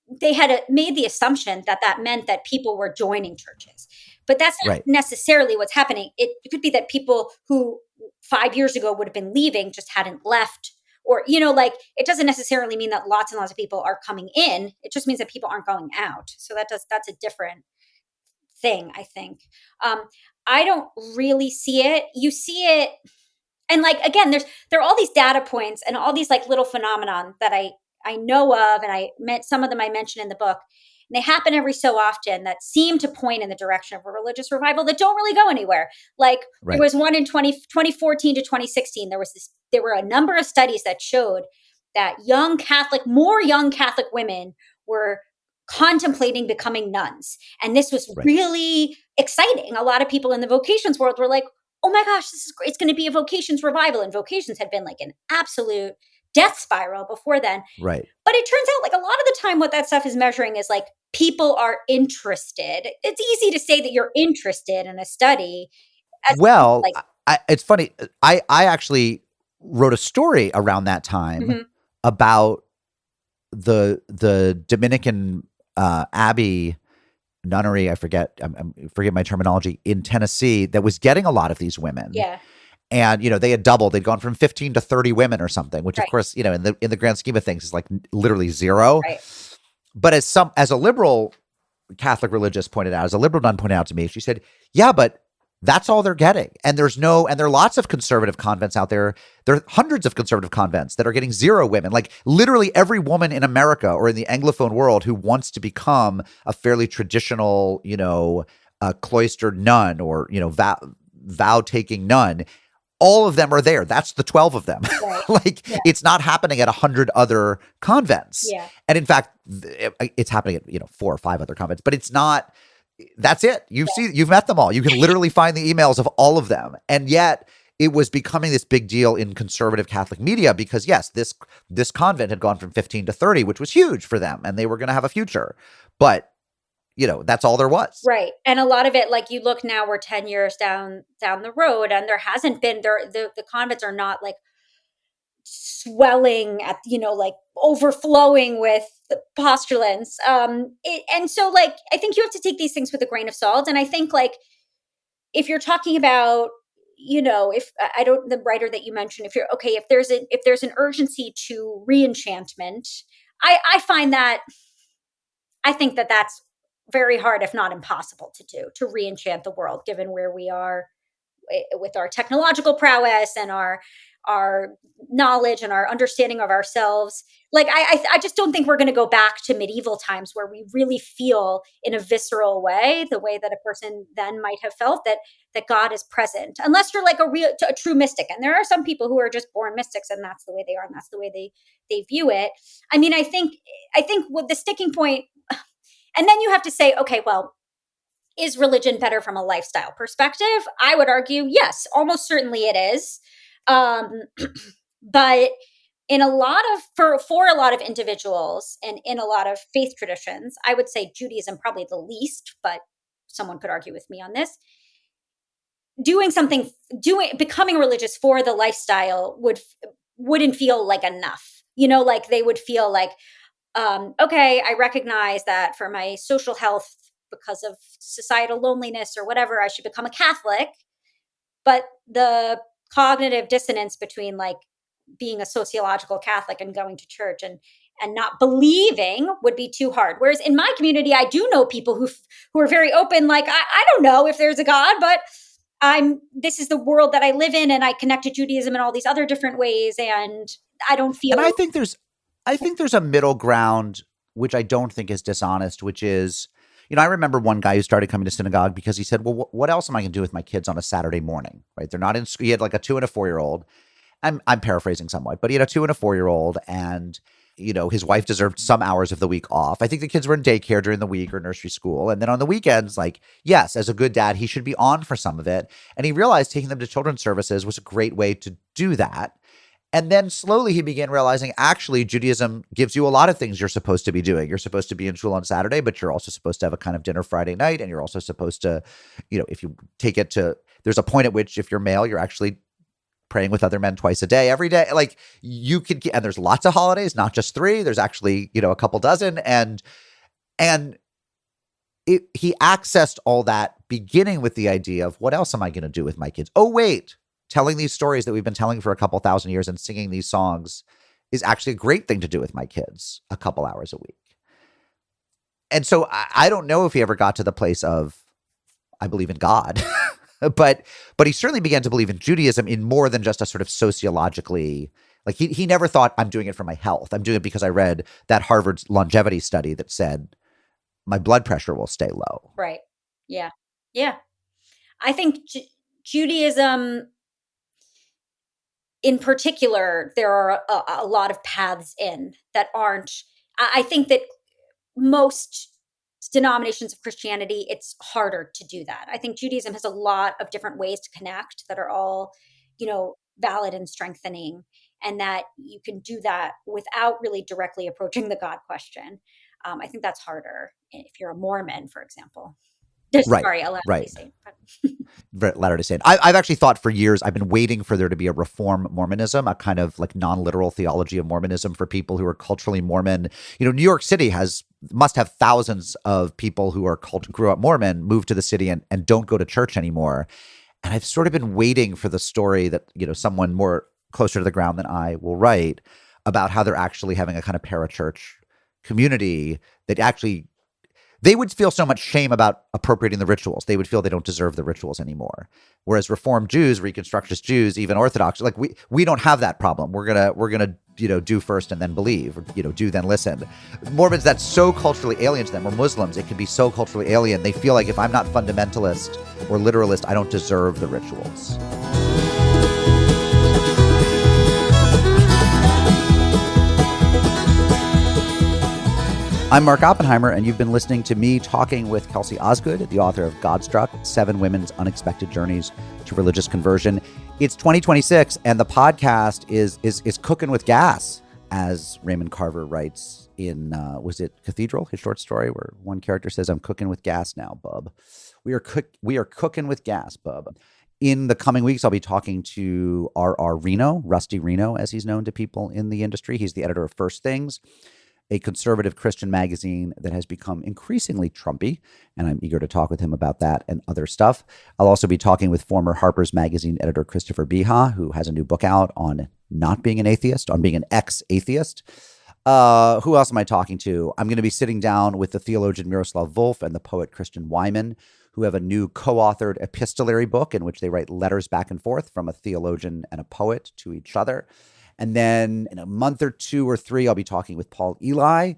they had made the assumption that that meant that people were joining churches. But that's not
Right.
necessarily what's happening. It could be that people who 5 years ago would have been leaving just hadn't left. Or, like, it doesn't necessarily mean that lots and lots of people are coming in. It just means that people aren't going out. So that's a different thing, I think. I don't really see it. You see it, and like, again, there are all these data points and all these like little phenomenon that I know of, and I met some of them I mentioned in the book. And they happen every so often that seem to point in the direction of a religious revival that don't really go anywhere. Like,
Right.
there was one in 2014 to 2016. There were a number of studies that showed that more young Catholic women were contemplating becoming nuns. And this was
Right.
really exciting. A lot of people in the vocations world were like, oh my gosh, this is great. It's going to be a vocations revival. And vocations had been like an absolute death spiral before then.
Right.
But it turns out, like, a lot of the time what that stuff is measuring is like people are interested. It's easy to say that you're interested in a study.
Well,
Like,
it's funny. I actually wrote a story around that time
Mhm.
about the Dominican abbey nunnery. I forget my terminology, in Tennessee, that was getting a lot of these women.
Yeah.
And they had doubled. They'd gone from 15 to 30 women or something, which of
Right.
course, in the grand scheme of things is like literally zero.
Right.
But as a liberal Catholic religious pointed out, as a liberal nun pointed out to me, she said, yeah, but that's all they're getting. And there are lots of conservative convents out there. There are hundreds of conservative convents that are getting zero women. Like, literally every woman in America or in the Anglophone world who wants to become a fairly traditional, a cloistered nun or, vow taking nun, all of them are there. That's the 12 of them.
Right.
Like
Yeah.
it's not happening at 100 other convents.
Yeah.
And in fact, it's happening at, 4 or 5 other convents, but it's not, that's it. You've met them all. You can literally find the emails of all of them. And yet it was becoming this big deal in conservative Catholic media because yes, this convent had gone from 15 to 30, which was huge for them. And they were going to have a future, but that's all there was.
Right. And a lot of it, like you look now, we're 10 years down the road, and there hasn't been the convents are not like swelling at, like overflowing with the postulants. And so like I think you have to take these things with a grain of salt. And I think like if you're talking about, if I don't, the writer that you mentioned, if you're okay, if there's an urgency to reenchantment, I find that I think that that's very hard, if not impossible to do, to reenchant the world, given where we are with our technological prowess and our knowledge and our understanding of ourselves. Like I just don't think we're going to go back to medieval times where we really feel in a visceral way, the way that a person then might have felt that God is present, unless you're like a true mystic. And there are some people who are just born mystics, and that's the way they are, and that's the way they view it. I mean, I think with the sticking point, and then you have to say, okay, well, is religion better from a lifestyle perspective? I would argue, yes, almost certainly it is. Um, but in a lot of for a lot of individuals and in a lot of faith traditions, I would say Judaism probably the least, but someone could argue with me on this. Becoming religious for the lifestyle wouldn't feel like enough. Like they would feel like, okay, I recognize that for my social health, because of societal loneliness or whatever, I should become a Catholic. But the cognitive dissonance between like being a sociological Catholic and going to church and not believing would be too hard. Whereas in my community, I do know people who are very open. Like I don't know if there's a God, but this is the world that I live in, and I connect to Judaism in all these other different ways, and I don't feel.
And I think there's a middle ground, which I don't think is dishonest, which is, I remember one guy who started coming to synagogue because he said, well, what else am I going to do with my kids on a Saturday morning? Right. They're not in school. He had like a 2 and a 4-year-old. I'm paraphrasing somewhat, but he had a 2 and a 4-year-old, and, his wife deserved some hours of the week off. I think the kids were in daycare during the week or nursery school. And then on the weekends, like, yes, as a good dad, he should be on for some of it. And he realized taking them to children's services was a great way to do that. And then slowly he began realizing, actually, Judaism gives you a lot of things you're supposed to be doing. You're supposed to be in shul on Saturday, but you're also supposed to have a kind of dinner Friday night. And you're also supposed to, if you take it to, there's a point at which if you're male, you're actually praying with other men twice a day, every day. Like you could, and there's lots of holidays, not just 3. There's actually, a couple dozen. And he accessed all that beginning with the idea of what else am I going to do with my kids? Oh, wait. Telling these stories that we've been telling for a couple thousand years and singing these songs is actually a great thing to do with my kids a couple hours a week. And so I don't know if he ever got to the place of, I believe in God, but he certainly began to believe in Judaism in more than just a sort of sociologically, like he never thought I'm doing it for my health. I'm doing it because I read that Harvard longevity study that said my blood pressure will stay low.
Right. Yeah. Yeah. I think Judaism in particular, there are a lot of paths in that aren't, I think that most denominations of Christianity, it's harder to do that. I think Judaism has a lot of different ways to connect that are all, valid and strengthening, and that you can do that without really directly approaching the God question. I think that's harder if you're a Mormon, for example.
Right.
Sorry, a Latter-day Saint.
Latter-day Saint. I've actually thought for years, I've been waiting for there to be a reform Mormonism, a kind of like non-literal theology of Mormonism for people who are culturally Mormon. New York City must have thousands of people who grew up Mormon, moved to the city and don't go to church anymore. And I've sort of been waiting for the story that, someone more closer to the ground than I will write about how they're actually having a kind of parachurch community that actually they would feel so much shame about appropriating the rituals. They would feel they don't deserve the rituals anymore. Whereas Reformed Jews, Reconstructionist Jews, even Orthodox, like we don't have that problem. We're gonna do first and then believe, or, do then listen. Mormons, that's so culturally alien to them. Or Muslims, it can be so culturally alien. They feel like if I'm not fundamentalist or literalist, I don't deserve the rituals. I'm Mark Oppenheimer, and you've been listening to me talking with Kelsey Osgood, the author of Godstruck, 7 Women's Unexpected Journeys to Religious Conversion. It's 2026, and the podcast is cooking with gas, as Raymond Carver writes in, was it Cathedral, his short story, where one character says, "I'm cooking with gas now, bub." We are cooking with gas, bub. In the coming weeks, I'll be talking to R.R. Reno, Rusty Reno, as he's known to people in the industry. He's the editor of First Things, a conservative Christian magazine that has become increasingly Trumpy, and I'm eager to talk with him about that and other stuff. I'll also be talking with former Harper's Magazine editor Christopher Beha, who has a new book out on not being an atheist, on being an ex-atheist. Who else am I talking to? I'm going to be sitting down with the theologian Miroslav Volf and the poet Christian Wyman, who have a new co-authored epistolary book in which they write letters back and forth from a theologian and a poet to each other. And then in a month or 2 or 3, I'll be talking with Paul Eli,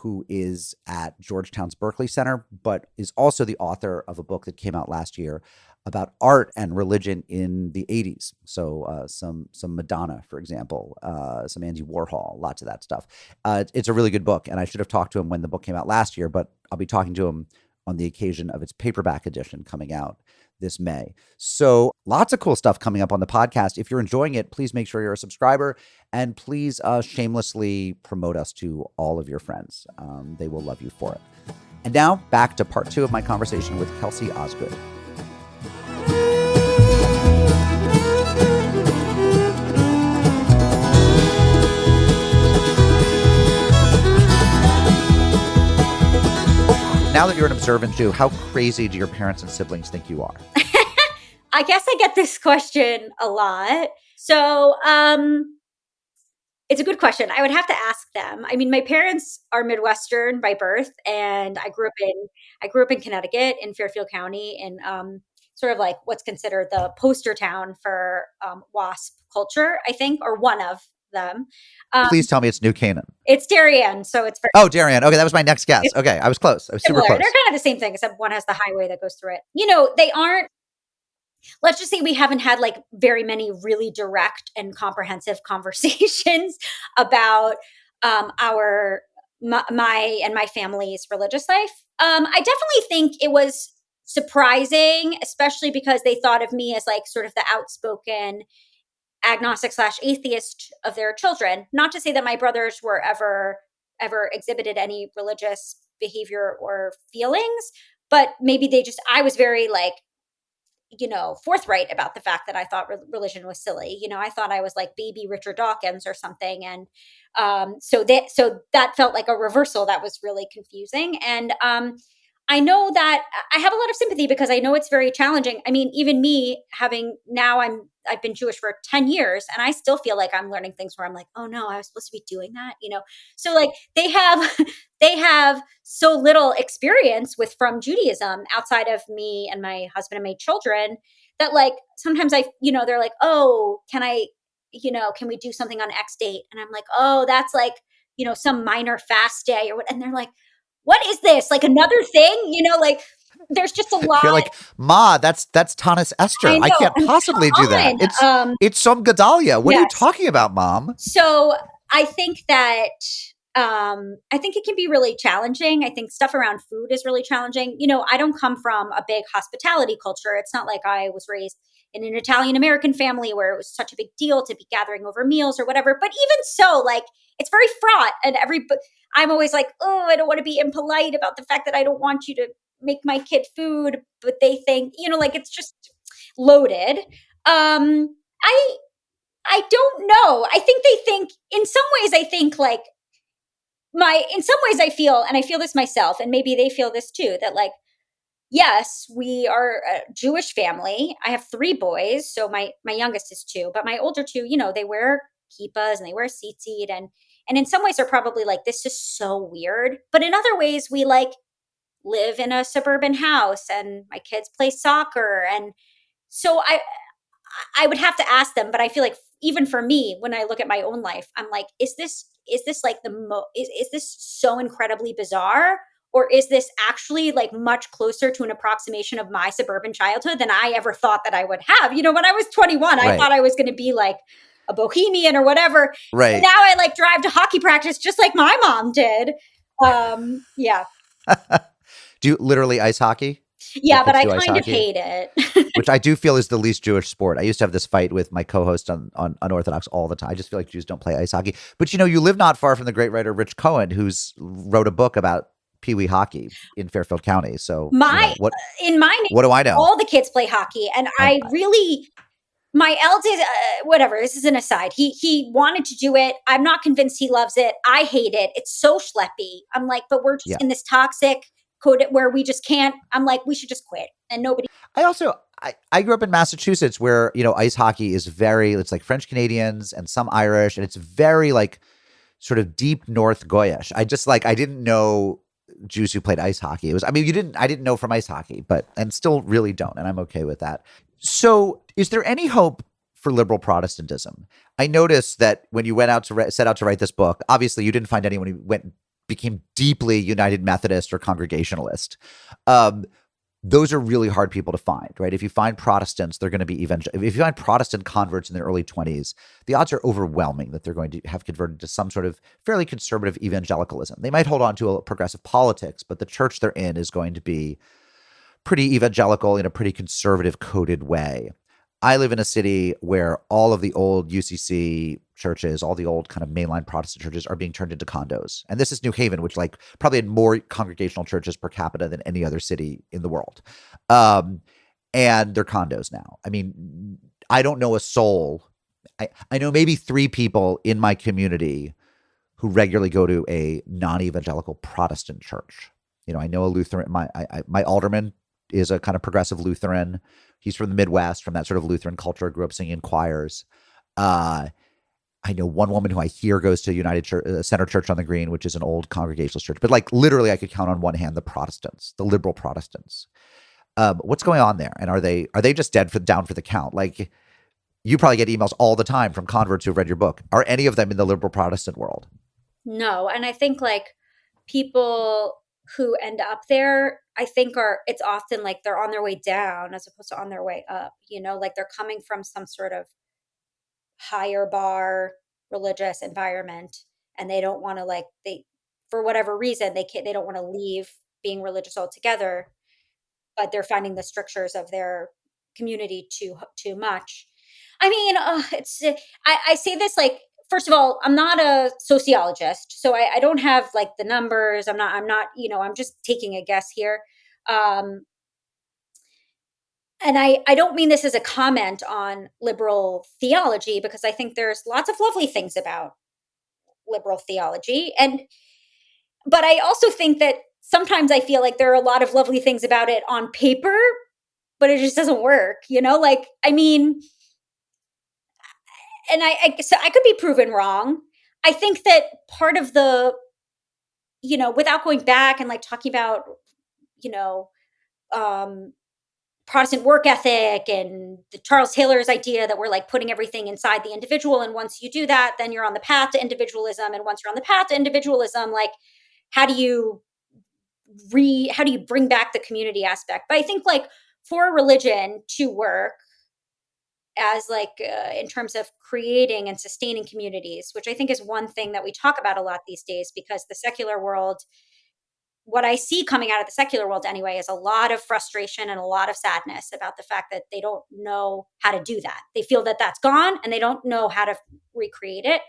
who is at Georgetown's Berkeley Center, but is also the author of a book that came out last year about art and religion in the 80s. So some Madonna, for example, some Andy Warhol, lots of that stuff. It's a really good book, and I should have talked to him when the book came out last year, but I'll be talking to him on the occasion of its paperback edition coming out this May. So lots of cool stuff coming up on the podcast. If you're enjoying it, please make sure you're a subscriber, and please shamelessly promote us to all of your friends. They will love you for it. And now back to part 2 of my conversation with Kelsey Osgood. Now that you're an observant Jew, how crazy do your parents and siblings think you are?
I guess I get this question a lot. So it's a good question. I would have to ask them. I mean, my parents are Midwestern by birth, and I grew up in Connecticut, in Fairfield County, in sort of like what's considered the poster town for WASP culture, I think, or one of them.
Please tell me it's New Canaan.
It's Darien, so it's
Oh, Darien. Okay, that was my next guess. Okay, I was close. I was super close.
They're kind of the same thing, except one has the highway that goes through it. They aren't. Let's just say we haven't had like very many really direct and comprehensive conversations about my and my family's religious life. I definitely think it was surprising, especially because they thought of me as like sort of the outspoken agnostic/atheist of their children. Not to say that my brothers were ever exhibited any religious behavior or feelings, but maybe I was very like, forthright about the fact that I thought religion was silly. I thought I was like baby Richard Dawkins or something. And so that felt like a reversal that was really confusing. And I know that I have a lot of sympathy because I know it's very challenging. I mean, even me I've been Jewish for 10 years and I still feel like I'm learning things where I'm like, oh no, I was supposed to be doing that, So like they have so little experience from Judaism outside of me and my husband and my children that like sometimes they're like, oh, can we do something on X date? And I'm like, oh, that's like, some minor fast day or what. And they're like, what is this? Like another thing, like there's just a lot.
You're like, Ma, that's Tanis Esther. I can't possibly do that. It's some Gedalia. What are you talking about, Mom?
So I think that it can be really challenging. I think stuff around food is really challenging. I don't come from a big hospitality culture. It's not like I was raised in an Italian American family where it was such a big deal to be gathering over meals or whatever. But even so, like it's very fraught, and I'm always like, oh, I don't want to be impolite about the fact that I don't want you to make my kid food, but they think, like it's just loaded. I don't know. I think they think in some ways, in some ways I feel, and I feel this myself, and maybe they feel this too, that like, yes, we are a Jewish family. I have 3 boys. So my youngest is 2, but my older 2, they wear kippahs and they wear tzitzit. And in some ways are probably like, this is so weird. But in other ways, we like live in a suburban house and my kids play soccer. And so I would have to ask them, but I feel like even for me, when I look at my own life, I'm like, is this like is this so incredibly bizarre? Or is this actually like much closer to an approximation of my suburban childhood than I ever thought that I would have? When I was 21, I
Right.
thought I was going to be like a bohemian or whatever. And
Right.
now I like drive to hockey practice just like my mom did. Yeah.
Do you literally ice hockey? Your
Yeah, but
kids
I
do ice
kind of
hockey?
hate it.
Which I do feel is the least Jewish sport. I used to have this fight with my co-host on Unorthodox all the time. I just feel like Jews don't play ice hockey. But you live not far from the great writer Rich Cohen, who's wrote a book about Pee Wee hockey in Fairfield County. So,
My in my
what do I
neighborhood,
know?
all the kids play hockey, and
I'm
my eldest, whatever. This is an aside. He wanted to do it. I'm not convinced he loves it. I hate it. It's so schleppy. I'm like, but we're just
yeah.
in this toxic code where we just can't. I'm like, we should just quit, and nobody.
I grew up in Massachusetts where, ice hockey is it's like French Canadians and some Irish, and it's very like sort of deep North Goyish. I didn't know Jews who played ice hockey. I didn't know from ice hockey, and still really don't. And I'm okay with that. So is there any hope for liberal Protestantism? I noticed that when you set out to write this book, obviously you didn't find anyone who became deeply United Methodist or Congregationalist. Those are really hard people to find, right? If you find Protestants, they're going to be if you find Protestant converts in their early 20s, the odds are overwhelming that they're going to have converted to some sort of fairly conservative evangelicalism. They might hold on to a progressive politics, but the church they're in is going to be pretty evangelical in a pretty conservative coded way. I live in a city where all of the old UCC churches, all the old kind of mainline Protestant churches are being turned into condos. And this is New Haven, which like probably had more congregational churches per capita than any other city in the world. And they're condos now. I mean, I don't know a soul. I know maybe 3 people in my community who regularly go to a non-evangelical Protestant church. I know a Lutheran. My alderman is a kind of progressive Lutheran. He's from the Midwest, from that sort of Lutheran culture. Grew up singing in choirs. I know one woman who I hear goes to United Church, Center Church on the Green, which is an old Congregationalist church. But like literally, I could count on one hand the Protestants, the liberal Protestants. What's going on there? And are they just down for the count? Like you probably get emails all the time from converts who've read your book. Are any of them in the liberal Protestant world?
No, and I think like people who end up there, I think it's often like they're on their way down as opposed to on their way up. Like they're coming from some sort of higher bar religious environment, and they don't want to like they for whatever reason they don't want to leave being religious altogether, but they're finding the strictures of their community too much. I mean, it's I say this like, first of all, I'm not a sociologist, so I don't have like the numbers. I'm not I'm just taking a guess here. Um, and I don't mean this as a comment on liberal theology, because I think there's lots of lovely things about liberal theology, but I also think that sometimes I feel like there are a lot of lovely things about it on paper, but it just doesn't work, like, I mean, and so I could be proven wrong. I think that part of without going back and like talking about, you know, um, Protestant work ethic and the Charles Taylor's idea that we're like putting everything inside the individual. And once you do that, then you're on the path to individualism. And once you're on the path to individualism, like, how do you how do you bring back the community aspect? But I think like for a religion to work as like in terms of creating and sustaining communities, which I think is one thing that we talk about a lot these days, because the secular world, what I see coming out of the secular world anyway, is a lot of frustration and a lot of sadness about the fact that they don't know how to do that. They feel that that's gone and they don't know how to recreate it.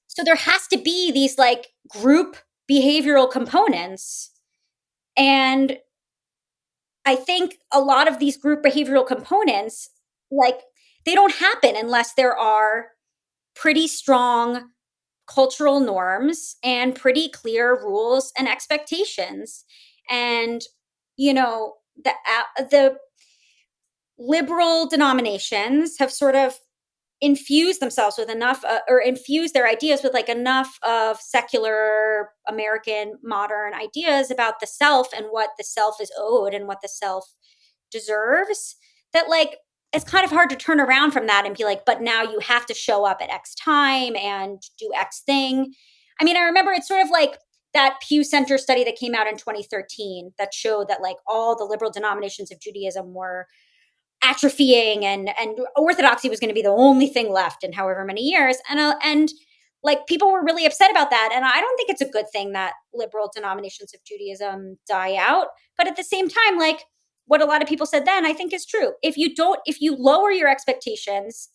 So there has to be these like group behavioral components. And I think a lot of these group behavioral components, like, they don't happen unless there are pretty strong cultural norms and pretty clear rules and expectations. And, the liberal denominations have sort of infuse themselves with enough or infuse their ideas with like enough of secular American modern ideas about the self and what the self is owed and what the self deserves, that like it's kind of hard to turn around from that and be like, but now you have to show up at X time and do X thing. I mean, I remember it's sort of like that Pew Center study that came out in 2013 that showed that like all the liberal denominations of Judaism were atrophying, and orthodoxy was going to be the only thing left in however many years, and like people were really upset about that, and I don't think it's a good thing that liberal denominations of Judaism die out, but at the same time, like what a lot of people said then I think is true. If you lower your expectations,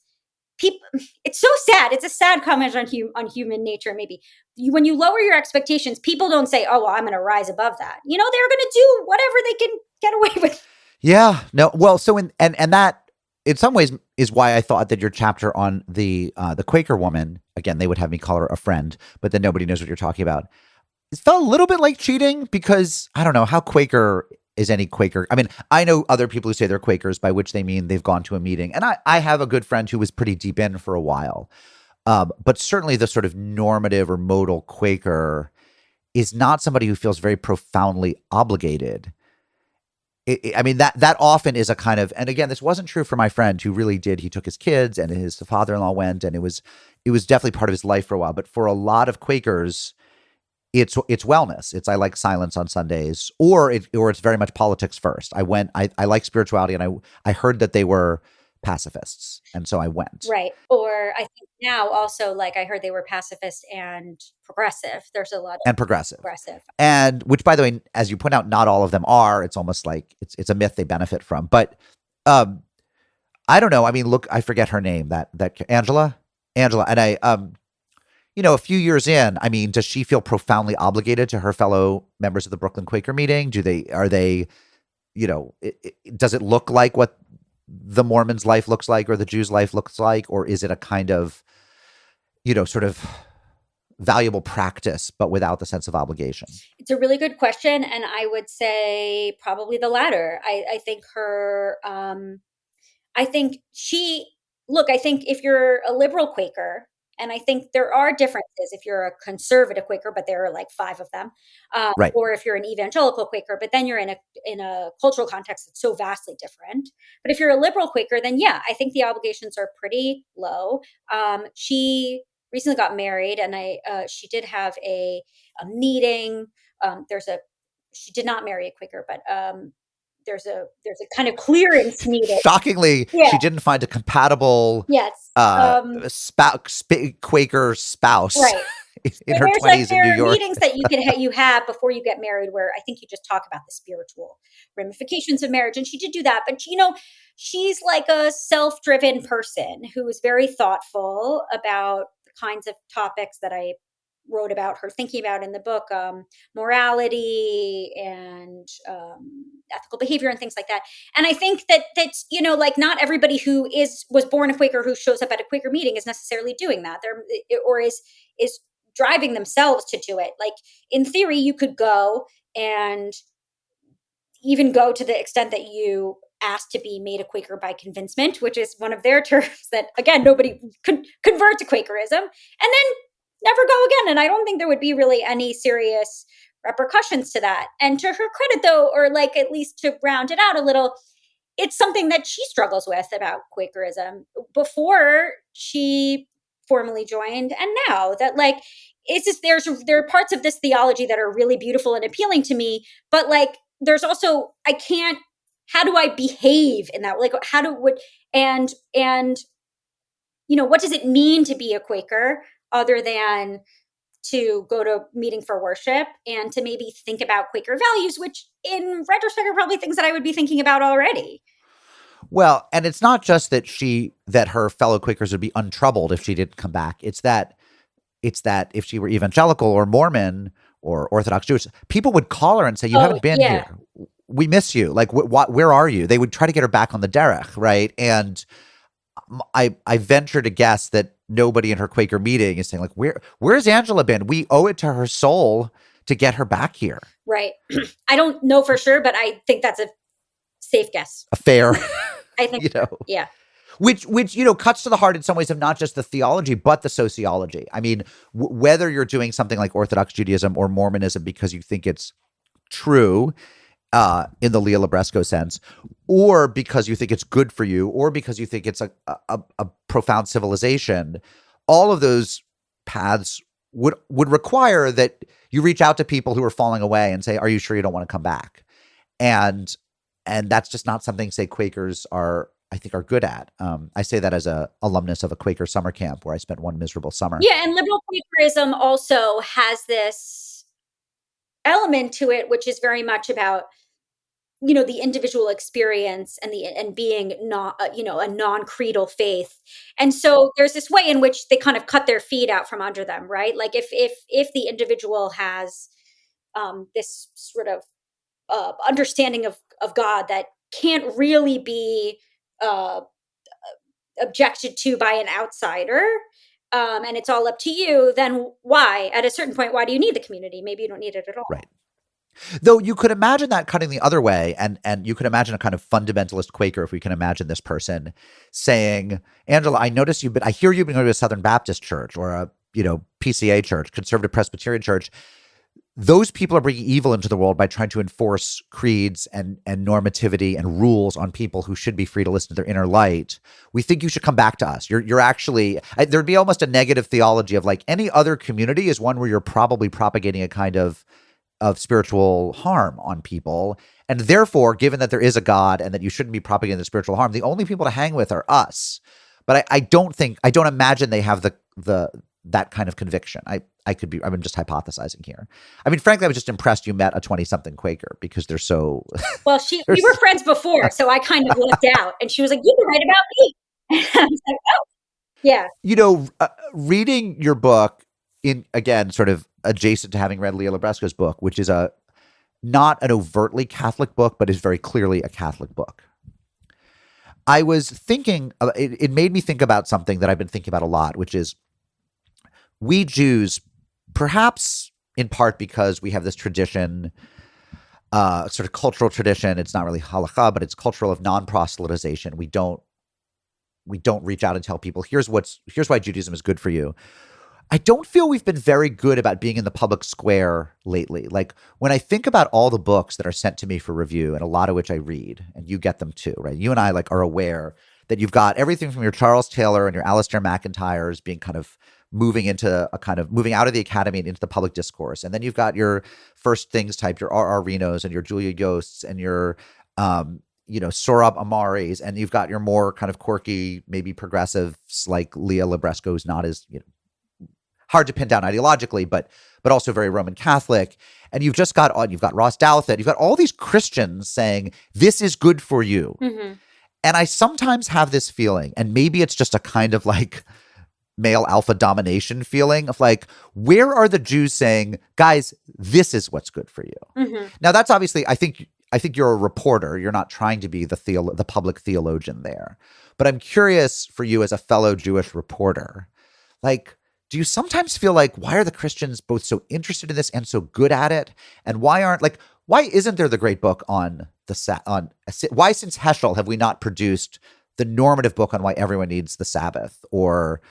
people, it's so sad, it's a sad comment on human nature. Maybe when you lower your expectations, people don't say, oh well, I'm going to rise above that. They're going to do whatever they can get away with.
Yeah. No. Well, so and that in some ways is why I thought that your chapter on the Quaker woman, again, they would have me call her a friend, but then nobody knows what you're talking about. It felt a little bit like cheating because I don't know how Quaker is any Quaker. I mean, I know other people who say they're Quakers, by which they mean they've gone to a meeting. And I have a good friend who was pretty deep in for a while. But certainly the sort of normative or modal Quaker is not somebody who feels very profoundly obligated. I mean, that often is a kind of, and again, this wasn't true for my friend who really did. He took his kids and his father-in-law went, and it was definitely part of his life for a while. But for a lot of Quakers, it's wellness. It's I like silence on Sundays, or it's very much politics first. I like spirituality, and I heard that they were pacifists, and so I went.
Right. Or I think now also, like I heard they were pacifist and progressive. There's a lot of
And progressive.
progressive.
And which, by the way, as you point out, not all of them are. It's almost like it's a myth they benefit from. But I don't know. I mean, look, I forget her name. That Angela, and I a few years in, I mean, does she feel profoundly obligated to her fellow members of the Brooklyn Quaker meeting? Are they, does it look like what the Mormon's life looks like or the Jew's life looks like? Or is it a kind of, sort of valuable practice, but without the sense of obligation?
It's a really good question. And I would say probably the latter. I think I think if you're a liberal Quaker, and I think there are differences if you're a conservative Quaker, but there are like 5 of them,
Right.
or if you're an evangelical Quaker, but then you're in a cultural context that's so vastly different. But if you're a liberal Quaker, then yeah, I think the obligations are pretty low. She recently got married, and she did have a meeting. She did not marry a Quaker, but there's a kind of clearance needed.
Shockingly,
Yeah.
she didn't find a compatible
Yes.
Quaker spouse
Right.
in her 20s in New
There are
York.
meetings that you have before you get married, where I think you just talk about the spiritual ramifications of marriage. And she did do that, but she's like a self-driven person who is very thoughtful about the kinds of topics that I wrote about her thinking about in the book, morality and ethical behavior and things like that. And I think that's like not everybody who was born a Quaker who shows up at a Quaker meeting is necessarily doing that. Or is driving themselves to do it. Like in theory, you could go and even go to the extent that you asked to be made a Quaker by convincement, which is one of their terms that, again, nobody could convert to Quakerism, and then never go again. And I don't think there would be really any serious repercussions to that. And to her credit, though, or like at least to round it out a little, it's something that she struggles with about Quakerism before she formally joined, and now that like it's just there are parts of this theology that are really beautiful and appealing to me, but like there's also how do I behave in that, like and what does it mean to be a Quaker other than to go to a meeting for worship and to maybe think about Quaker values, which in retrospect are probably things that I would be thinking about already.
Well, and it's not just that her fellow Quakers would be untroubled if she didn't come back. It's that if she were evangelical or Mormon or Orthodox Jewish, people would call her and say, "You haven't been here. We miss you. Like, where are you?" They would try to get her back on the derech, right? And I venture to guess that nobody in her Quaker meeting is saying, like, where's Angela been? We owe it to her soul to get her back here.
Right. I don't know for sure, but I think that's a safe guess.
A fair,
I think, yeah.
Which cuts to the heart in some ways of not just the theology but the sociology. I mean, whether you're doing something like Orthodox Judaism or Mormonism because you think it's true in the Leah Libresco sense, or because you think it's good for you, or because you think it's a profound civilization, all of those paths would require that you reach out to people who are falling away and say, "Are you sure you don't want to come back?" And that's just not something, say, Quakers I think are good at. I say that as a alumnus of a Quaker summer camp where I spent one miserable summer.
Yeah, and liberal Quakerism also has this element to it, which is very much about the individual experience and being not a non-creedal faith. And so there's this way in which they kind of cut their feet out from under them, right? Like if the individual has this sort of understanding of God that can't really be uh, objected to by an outsider, and it's all up to you, then why at a certain point, why do you need the community? Maybe you don't need it at all.
Right. Though you could imagine that cutting the other way, and you could imagine a kind of fundamentalist Quaker, if we can imagine this person saying, "Angela, I hear you've been going to a Southern Baptist church or a PCA church, conservative Presbyterian church. Those people are bringing evil into the world by trying to enforce creeds and normativity and rules on people who should be free to listen to their inner light. We think you should come back to us. You're actually there'd be almost a negative theology of like any other community is one where you're probably propagating a kind of spiritual harm on people. And therefore, given that there is a God and that you shouldn't be propagating the spiritual harm, the only people to hang with are us." But I don't imagine they have that kind of conviction. I'm just hypothesizing here. I mean, frankly, I was just impressed you met a 20-something Quaker because they're so.
Well, we were friends before, so I kind of lucked out. And she was like, "You can write about me." And I was like, "Oh, yeah."
Reading your book in, again, sort of adjacent to having read Leah Libresco's book, which is not an overtly Catholic book, but is very clearly a Catholic book. I was thinking, it made me think about something that I've been thinking about a lot, which is we Jews, perhaps in part because we have this tradition, sort of cultural tradition. It's not really halakha, but it's cultural of non-proselytization. We don't reach out and tell people, here's why Judaism is good for you. I don't feel we've been very good about being in the public square lately. Like when I think about all the books that are sent to me for review, and a lot of which I read, and you get them too, right? You and I are aware that you've got everything from your Charles Taylor and your Alistair McIntyres being kind of moving out of the academy and into the public discourse. And then you've got your first things type, your R.R. Renos and your Julia Yosts and your Sorab Amaris, and you've got your more kind of quirky, maybe progressives like Leah Libresco, who's not as hard to pin down ideologically, but also very Roman Catholic. And you've got Ross Douthat, you've got all these Christians saying, this is good for you.
Mm-hmm.
And I sometimes have this feeling, and maybe it's just a kind of like male alpha domination feeling of like, where are the Jews saying, guys, this is what's good for you?
Mm-hmm.
Now that's obviously, I think you're a reporter. You're not trying to be the public theologian there. But I'm curious for you as a fellow Jewish reporter, like, do you sometimes feel like, why are the Christians both so interested in this and so good at it? And why isn't there the great book on why since Heschel have we not produced the normative book on why everyone needs the Sabbath, or,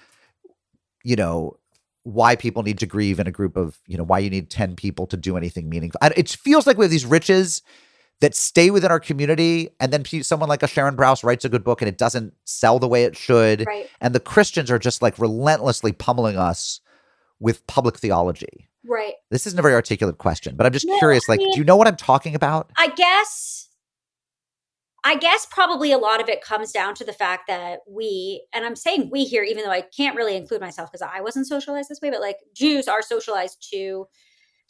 why people need to grieve in a group of, why you need 10 people to do anything meaningful? It feels like we have these riches that stay within our community, and then someone like a Sharon Brous writes a good book and it doesn't sell the way it should.
Right.
And the Christians are just like relentlessly pummeling us with public theology.
Right.
This isn't a very articulate question, but I'm just curious, do you know what I'm talking about?
I guess probably a lot of it comes down to the fact that and I'm saying we here, even though I can't really include myself because I wasn't socialized this way, but like Jews are socialized to.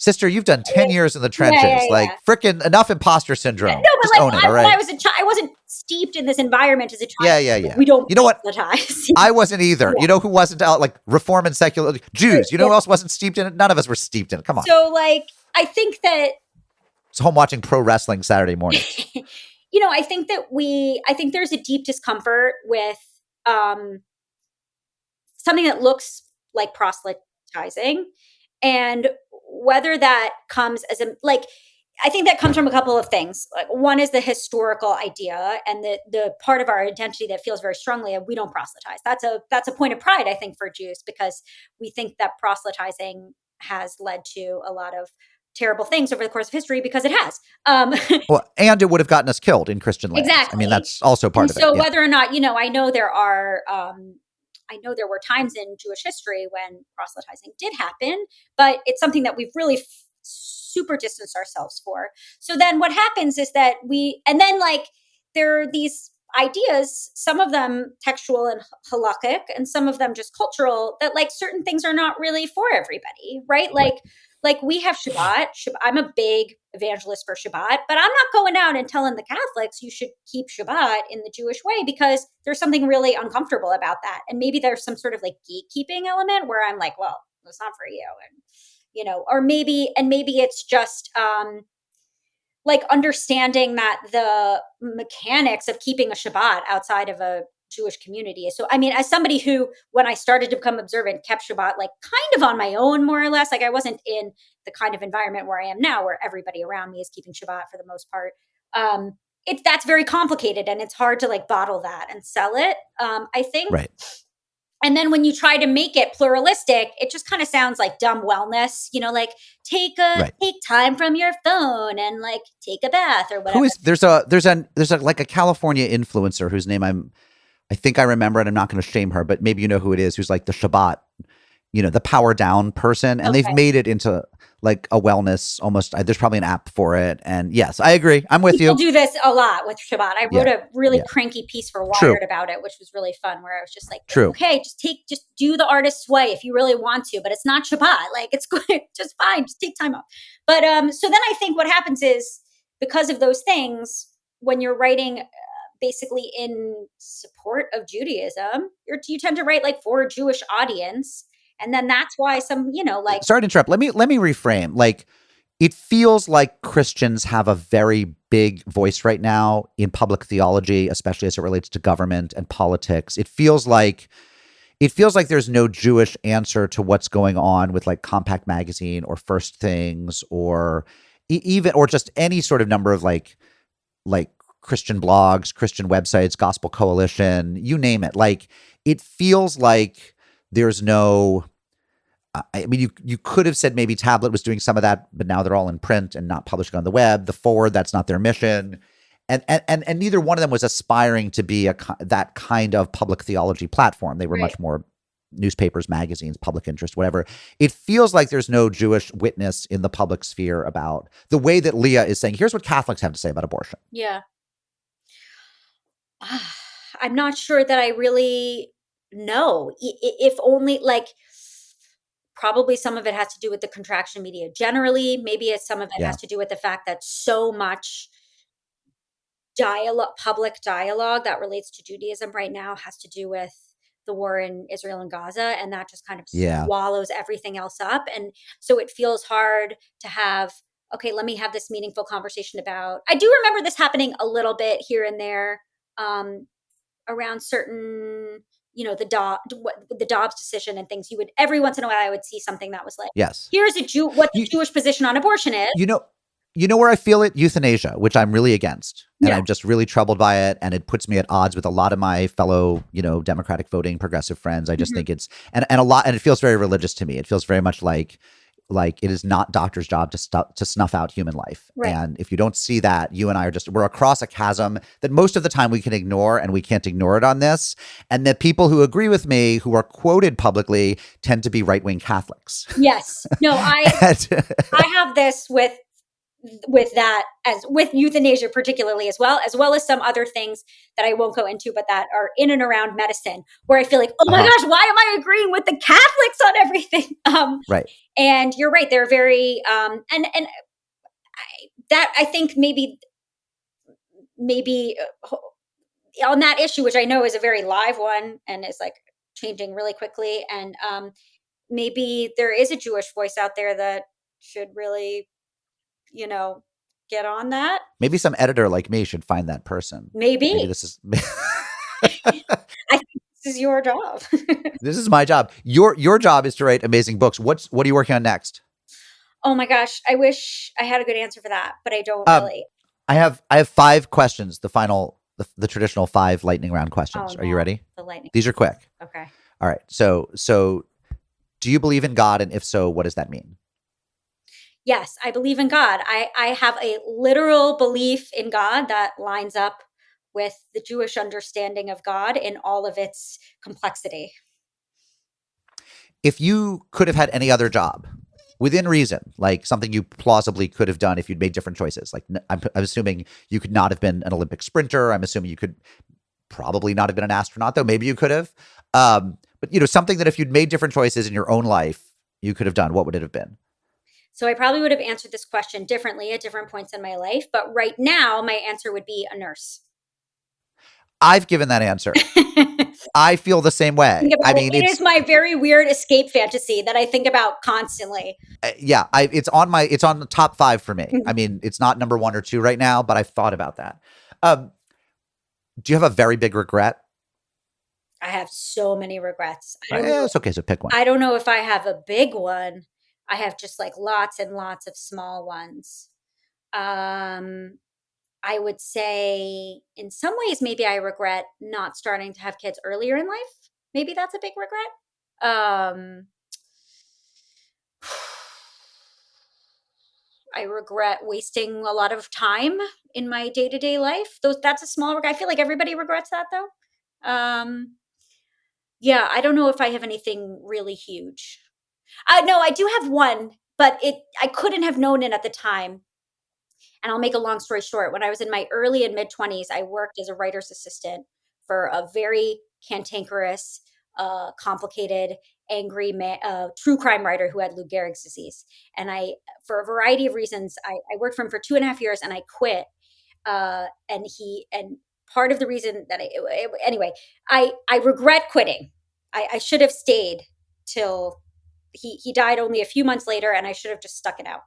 Sister, you've done 10 years in the trenches. Frickin' enough imposter syndrome.
No, but
just own it, all right?
When I was a child, I wasn't steeped in this environment as a child.
Yeah.
We don't.
You know what?
Proselytize.
I wasn't either. Yeah. You know who wasn't out? Like Reform and secular Jews. You know who else wasn't steeped in it? None of us were steeped in it. Come on.
So, I think that
it's home watching pro wrestling Saturday morning.
I think there's a deep discomfort with something that looks like proselytizing, and whether that comes as I think that comes from a couple of things. Like, one is the historical idea, and the part of our identity that feels very strongly of we don't proselytize. That's a point of pride, I think, for Jews, because we think that proselytizing has led to a lot of terrible things over the course of history, because it has.
Well, and it would have gotten us killed in Christian lands. I mean,
Exactly.
that's also part
And
of it.
so
Yeah.
whether or not, I know there were times in Jewish history when proselytizing did happen, but it's something that we've really super distanced ourselves for. So then what happens is that and then like there are these ideas, some of them textual and halakhic, and some of them just cultural, that like certain things are not really for everybody, right?
Right.
Like we have Shabbat. I'm a big evangelist for Shabbat, but I'm not going out and telling the Catholics you should keep Shabbat in the Jewish way, because there's something really uncomfortable about that. And maybe there's some sort of like gatekeeping element where I'm like, well, it's not for you. And, maybe it's just, like understanding that the mechanics of keeping a Shabbat outside of a Jewish community. So, I mean, as somebody who, when I started to become observant, kept Shabbat like kind of on my own, more or less, like I wasn't in the kind of environment where I am now, where everybody around me is keeping Shabbat for the most part. That's very complicated, and it's hard to like bottle that and sell it. I think.
Right.
And then when you try to make it pluralistic, it just kind of sounds like dumb wellness, like take
Right.
time from your phone and like take a bath or whatever.
Who is there's a like a California influencer whose name I think I remember, and I'm not going to shame her, but maybe you know who it is, who's like the Shabbat, the power down person, and they've made it into like a wellness almost. There's probably an app for it, and yes, I agree. I'm with
People
you.
do this a lot with Shabbat. I wrote a really cranky piece for
True.
Wired about it, which was really fun, where I was just like,
True.
Okay, just do the artist's way if you really want to, but it's not Shabbat. Like it's just fine. Just take time off. But so then I think what happens is, because of those things, when you're writing basically in support of Judaism, you tend to write like for a Jewish audience. And then that's why some, like.
Sorry to interrupt. Let me reframe. Like, it feels like Christians have a very big voice right now in public theology, especially as it relates to government and politics. It feels like there's no Jewish answer to what's going on with like Compact Magazine or First Things or even or just any sort of number of like Christian blogs, Christian websites, Gospel Coalition, you name it. Like, it feels like there's no. I mean, you could have said maybe Tablet was doing some of that, but now they're all in print and not publishing on the web. The Forward, that's not their mission, and neither one of them was aspiring to be that kind of public theology platform. They were much more newspapers, magazines, public interest, whatever. It feels like there's no Jewish witness in the public sphere about the way that Leah is saying, here's what Catholics have to say about abortion.
Yeah. I'm not sure that I really know. If only like. Probably some of it has to do with the contraction media generally. Maybe some of it has to do with the fact that so much public dialogue that relates to Judaism right now has to do with the war in Israel and Gaza, and that just kind of swallows everything else up. And so it feels hard to have, okay, let me have this meaningful conversation about. I do remember this happening a little bit here and there around certain. The Dobbs decision and things. You would every once in a while I would see something that was like, here's what the Jewish position on abortion is.
You know where I feel it? Euthanasia, which I'm really against, and I'm just really troubled by it, and it puts me at odds with a lot of my fellow, Democratic voting progressive friends. I just think it's and it feels very religious to me. It feels very much like it is not doctor's job to snuff out human life. Right. And if you don't see that, you and I we're across a chasm that most of the time we can ignore, and we can't ignore it on this. And the people who agree with me, who are quoted publicly, tend to be right-wing Catholics.
Yes. No, I have this with that, as with euthanasia particularly, as well as some other things that I won't go into, but that are in and around medicine, where I feel like, oh my gosh, why am I agreeing with the Catholics on everything?
Right.
And you're right; they're very I think maybe on that issue, which I know is a very live one and is like changing really quickly, and maybe there is a Jewish voice out there that should really, get on that.
Maybe some editor like me should find that person.
Maybe
this is.
I think this is your job.
This is my job. Your job is to write amazing books. What are you working on next?
Oh my gosh, I wish I had a good answer for that, but I don't
Um,
really.
I have 5 questions. The traditional 5 lightning round
Oh
questions. Are you
no,
ready?
the lightning.
These are quick.
Okay.
All right. So do you believe in God, and if so, what does that mean?
Yes, I believe in God. I have a literal belief in God that lines up with the Jewish understanding of God in all of its complexity.
If you could have had any other job within reason, like something you plausibly could have done if you'd made different choices, like I'm assuming you could not have been an Olympic sprinter. I'm assuming you could probably not have been an astronaut, though maybe you could have. But something that if you'd made different choices in your own life, you could have done. What would it have been?
So I probably would have answered this question differently at different points in my life, but right now my answer would be a nurse.
I've given that answer. I feel the same way.
Think
I
about it.
mean,
It is my very weird escape fantasy that I think about constantly.
yeah, it's on the top 5 for me. I mean, it's not number 1 or 2 right now, but I've thought about that. Um, do you have a very big regret?
I have so many regrets. I don't know.
It's okay. So pick one.
I don't know if I have a big one. I have just like lots and lots of small ones. Um, I would say in some ways, maybe I regret not starting to have kids earlier in life. Maybe that's a big regret. Um, I regret wasting a lot of time in my day to day life. That's a small regret. I feel like everybody regrets that though. Yeah, I don't know if I have anything really huge. No, I do have one, but I couldn't have known it at the time. And I'll make a long story short. When I was in my early and mid 20s, I worked as a writer's assistant for a very cantankerous, complicated, angry true crime writer who had Lou Gehrig's disease. And for a variety of reasons, I worked for him for 2.5 years and I quit. And part of the reason that anyway, I regret quitting. I should have stayed till he died only a few months later, and I should have just stuck it out.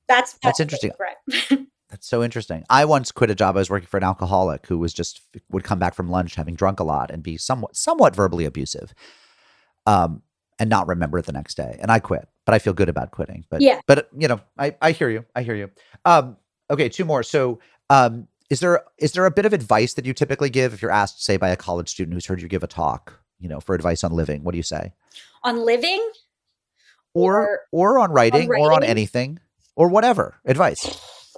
That's
That's
a big
interesting.
regret.
That's so interesting. I once quit a job. I was working for an alcoholic who would come back from lunch having drunk a lot and be somewhat verbally abusive, and not remember it the next day. And I quit, but I feel good about quitting. But
Yeah.
but I hear you. I hear you. Okay, 2 more. So, is there a bit of advice that you typically give if you're asked, say, by a college student who's heard you give a talk, for advice on living? What do you say?
On living
Or
or
or on
on
writing or on
writing?
anything or whatever advice.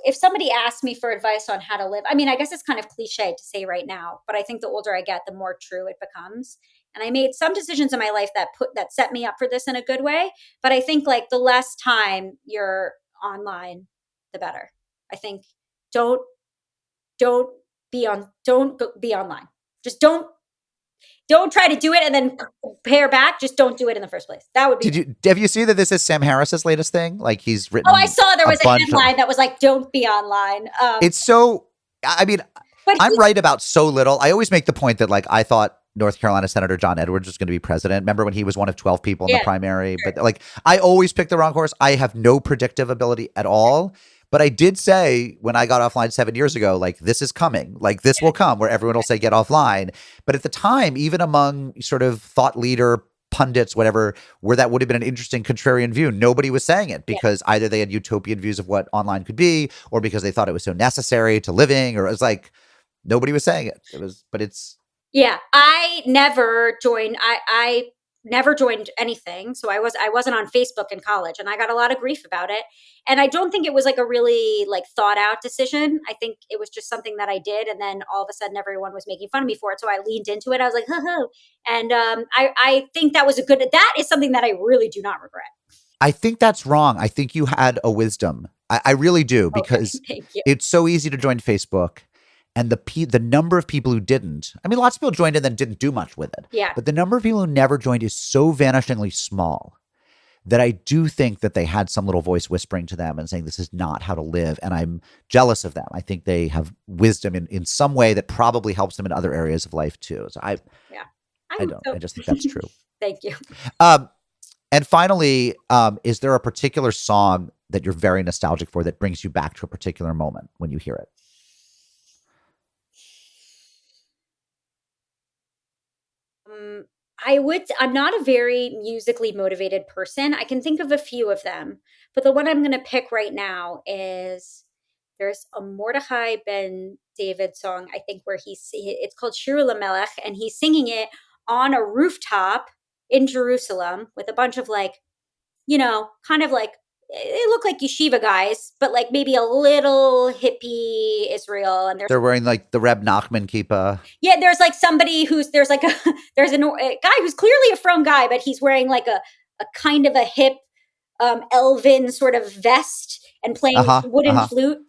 If somebody asked me for advice on how to live, I mean, I guess it's kind of cliche to say right now, but I think the older I get, the more true it becomes. And I made some decisions in my life that set me up for this in a good way. But I think like the less time you're online, the better. I think don't don't be online. Just don't try to do it and then pare back. Just don't do it in the first place. That would be.
Have you seen that this is Sam Harris's latest thing? Like he's
Oh, I
written
saw there
a
was a
bunch of
headline that was like, "Don't be online."
It's so I mean,
But
I'm right about so little. I always make the point that like I thought North Carolina Senator John Edwards was going to be president. Remember when he was one of 12 people in the
yeah,
primary? But like I always pick the wrong horse. I have no predictive ability at all. But I did say when I got offline 7 years ago, like this is coming, like this will come where everyone will say get offline. But at the time, even among sort of thought leader pundits, whatever, where that would have been an interesting contrarian view, nobody was saying it
yeah.
because either they had utopian views of what online could be or because they thought it was so necessary to living, or it was like nobody was saying it. But it's
Yeah, I never joined anything. So I wasn't on Facebook in college and I got a lot of grief about it. And I don't think it was like a really like thought out decision. I think it was just something that I did and then all of a sudden everyone was making fun of me for it. So I leaned into it. I was like, "Huh." And I think that is something that I really do not regret.
I think that's wrong. I think you had a wisdom. I really do
Okay,
because
thank you.
it's so easy to join Facebook. And the number of people who didn't, I mean, lots of people joined and then didn't do much with it.
Yeah.
But the number of people who never joined is so vanishingly small that I do think that they had some little voice whispering to them and saying, this is not how to live. And I'm jealous of them. I think they have wisdom in some way that probably helps them in other areas of life too. So
Yeah.
I don't. I just think that's true.
Thank you.
And finally, is there a particular song that you're very nostalgic for that brings you back to a particular moment when you hear it?
I'm not a very musically motivated person. I can think of a few of them, but the one I'm going to pick right now is there's a Mordechai Ben David song, I think, where it's called Shir LaMelech, and he's singing it on a rooftop in Jerusalem with a bunch of like, kind of like, they look like yeshiva guys, but like maybe a little hippie Israel. And
They're wearing like the Reb Nachman kippah.
yeah, there's like there's like a guy who's clearly a frum guy, but he's wearing like a kind of a hip elven sort of vest and playing wooden flute.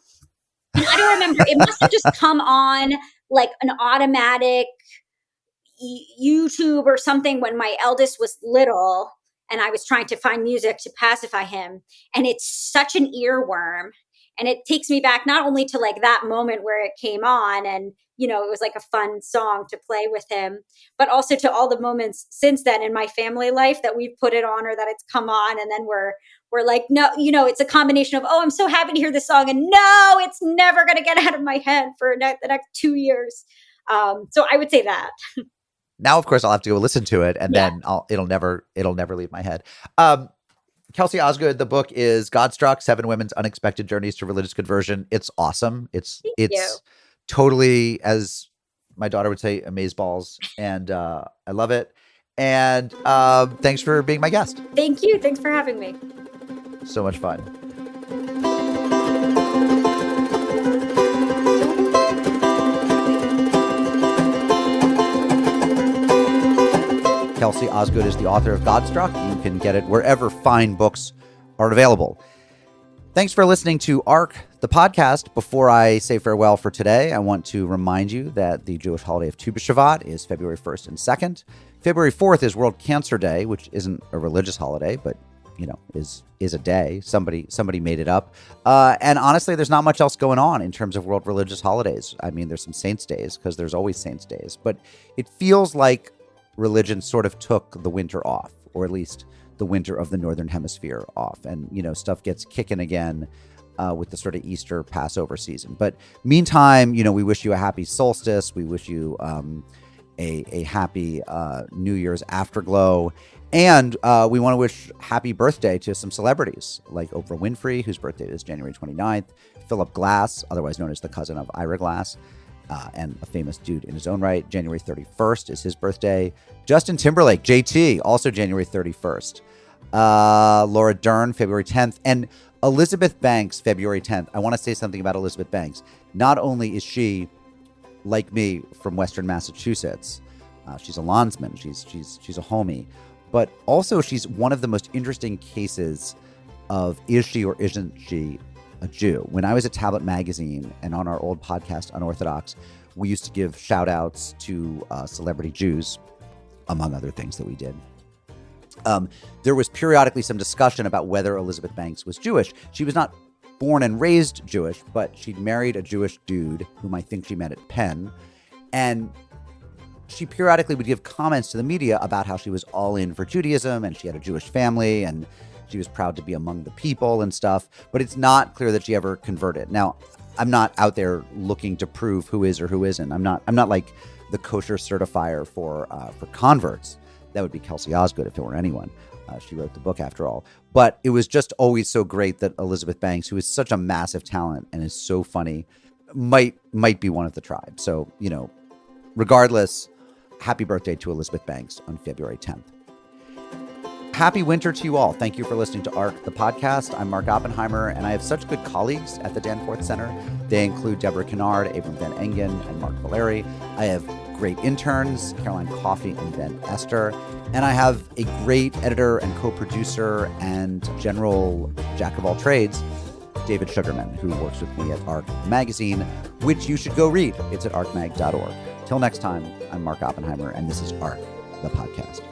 And I don't remember, it must have just come on like an automatic YouTube or something when my eldest was little and I was trying to find music to pacify him. And it's such an earworm. And it takes me back not only to like that moment where it came on and, it was like a fun song to play with him, but also to all the moments since then in my family life that we've put it on or that it's come on. And then we're like, no, it's a combination of, oh, I'm so happy to hear this song. And no, it's never going to get out of my head for the next 2 years. So I would say that.
Now, of course, I'll have to go listen to it, and then it'll never leave my head. Kelsey Osgood, the book is Godstruck: 7 Women's Unexpected Journeys to Religious Conversion. It's awesome. It's totally, as my daughter would say, amazeballs, and I love it. And thanks for being my guest.
Thank you. Thanks for having me.
So much fun. Kelsey Osgood is the author of Godstruck. You can get it wherever fine books are available. Thanks for listening to ARC, the podcast. Before I say farewell for today, I want to remind you that the Jewish holiday of Tu B'Shavat is February 1st and 2nd. February 4th is World Cancer Day, which isn't a religious holiday, but is a day. Somebody made it up. And honestly, there's not much else going on in terms of world religious holidays. I mean, there's some saints days because there's always saints days, but it feels like religion sort of took the winter off, or at least the winter of the Northern Hemisphere off. And, stuff gets kicking again with the sort of Easter Passover season. But meantime, we wish you a happy solstice. We wish you a happy New Year's afterglow. And we want to wish happy birthday to some celebrities like Oprah Winfrey, whose birthday is January 29th, Philip Glass, otherwise known as the cousin of Ira Glass, and a famous dude in his own right. January 31st is his birthday. Justin Timberlake, JT, also January 31st. Laura Dern, February 10th. And Elizabeth Banks, February 10th. I want to say something about Elizabeth Banks. Not only is she, like me, from Western Massachusetts, she's a Lonsman, she's a homie, but also she's one of the most interesting cases of is she or isn't she a Jew. When I was at Tablet Magazine and on our old podcast, Unorthodox, we used to give shout outs to celebrity Jews, among other things that we did. There was periodically some discussion about whether Elizabeth Banks was Jewish. She was not born and raised Jewish, but she'd married a Jewish dude whom I think she met at Penn. And she periodically would give comments to the media about how she was all in for Judaism and she had a Jewish family and she was proud to be among the people and stuff, but it's not clear that she ever converted. Now, I'm not out there looking to prove who is or who isn't. I'm not like the kosher certifier for converts. That would be Kelsey Osgood if it were anyone. She wrote the book after all. But it was just always so great that Elizabeth Banks, who is such a massive talent and is so funny, might be one of the tribe. So, regardless, happy birthday to Elizabeth Banks on February 10th. Happy winter to you all. Thank you for listening to ARC, the podcast. I'm Mark Oppenheimer, and I have such good colleagues at the Danforth Center. They include Deborah Kennard, Abram Van Engen, and Mark Valeri. I have great interns, Caroline Coffey and Ben Esther. And I have a great editor and co-producer and general jack of all trades, David Sugarman, who works with me at ARC Magazine, which you should go read. It's at arcmag.org. Till next time, I'm Mark Oppenheimer, and this is ARC, the podcast.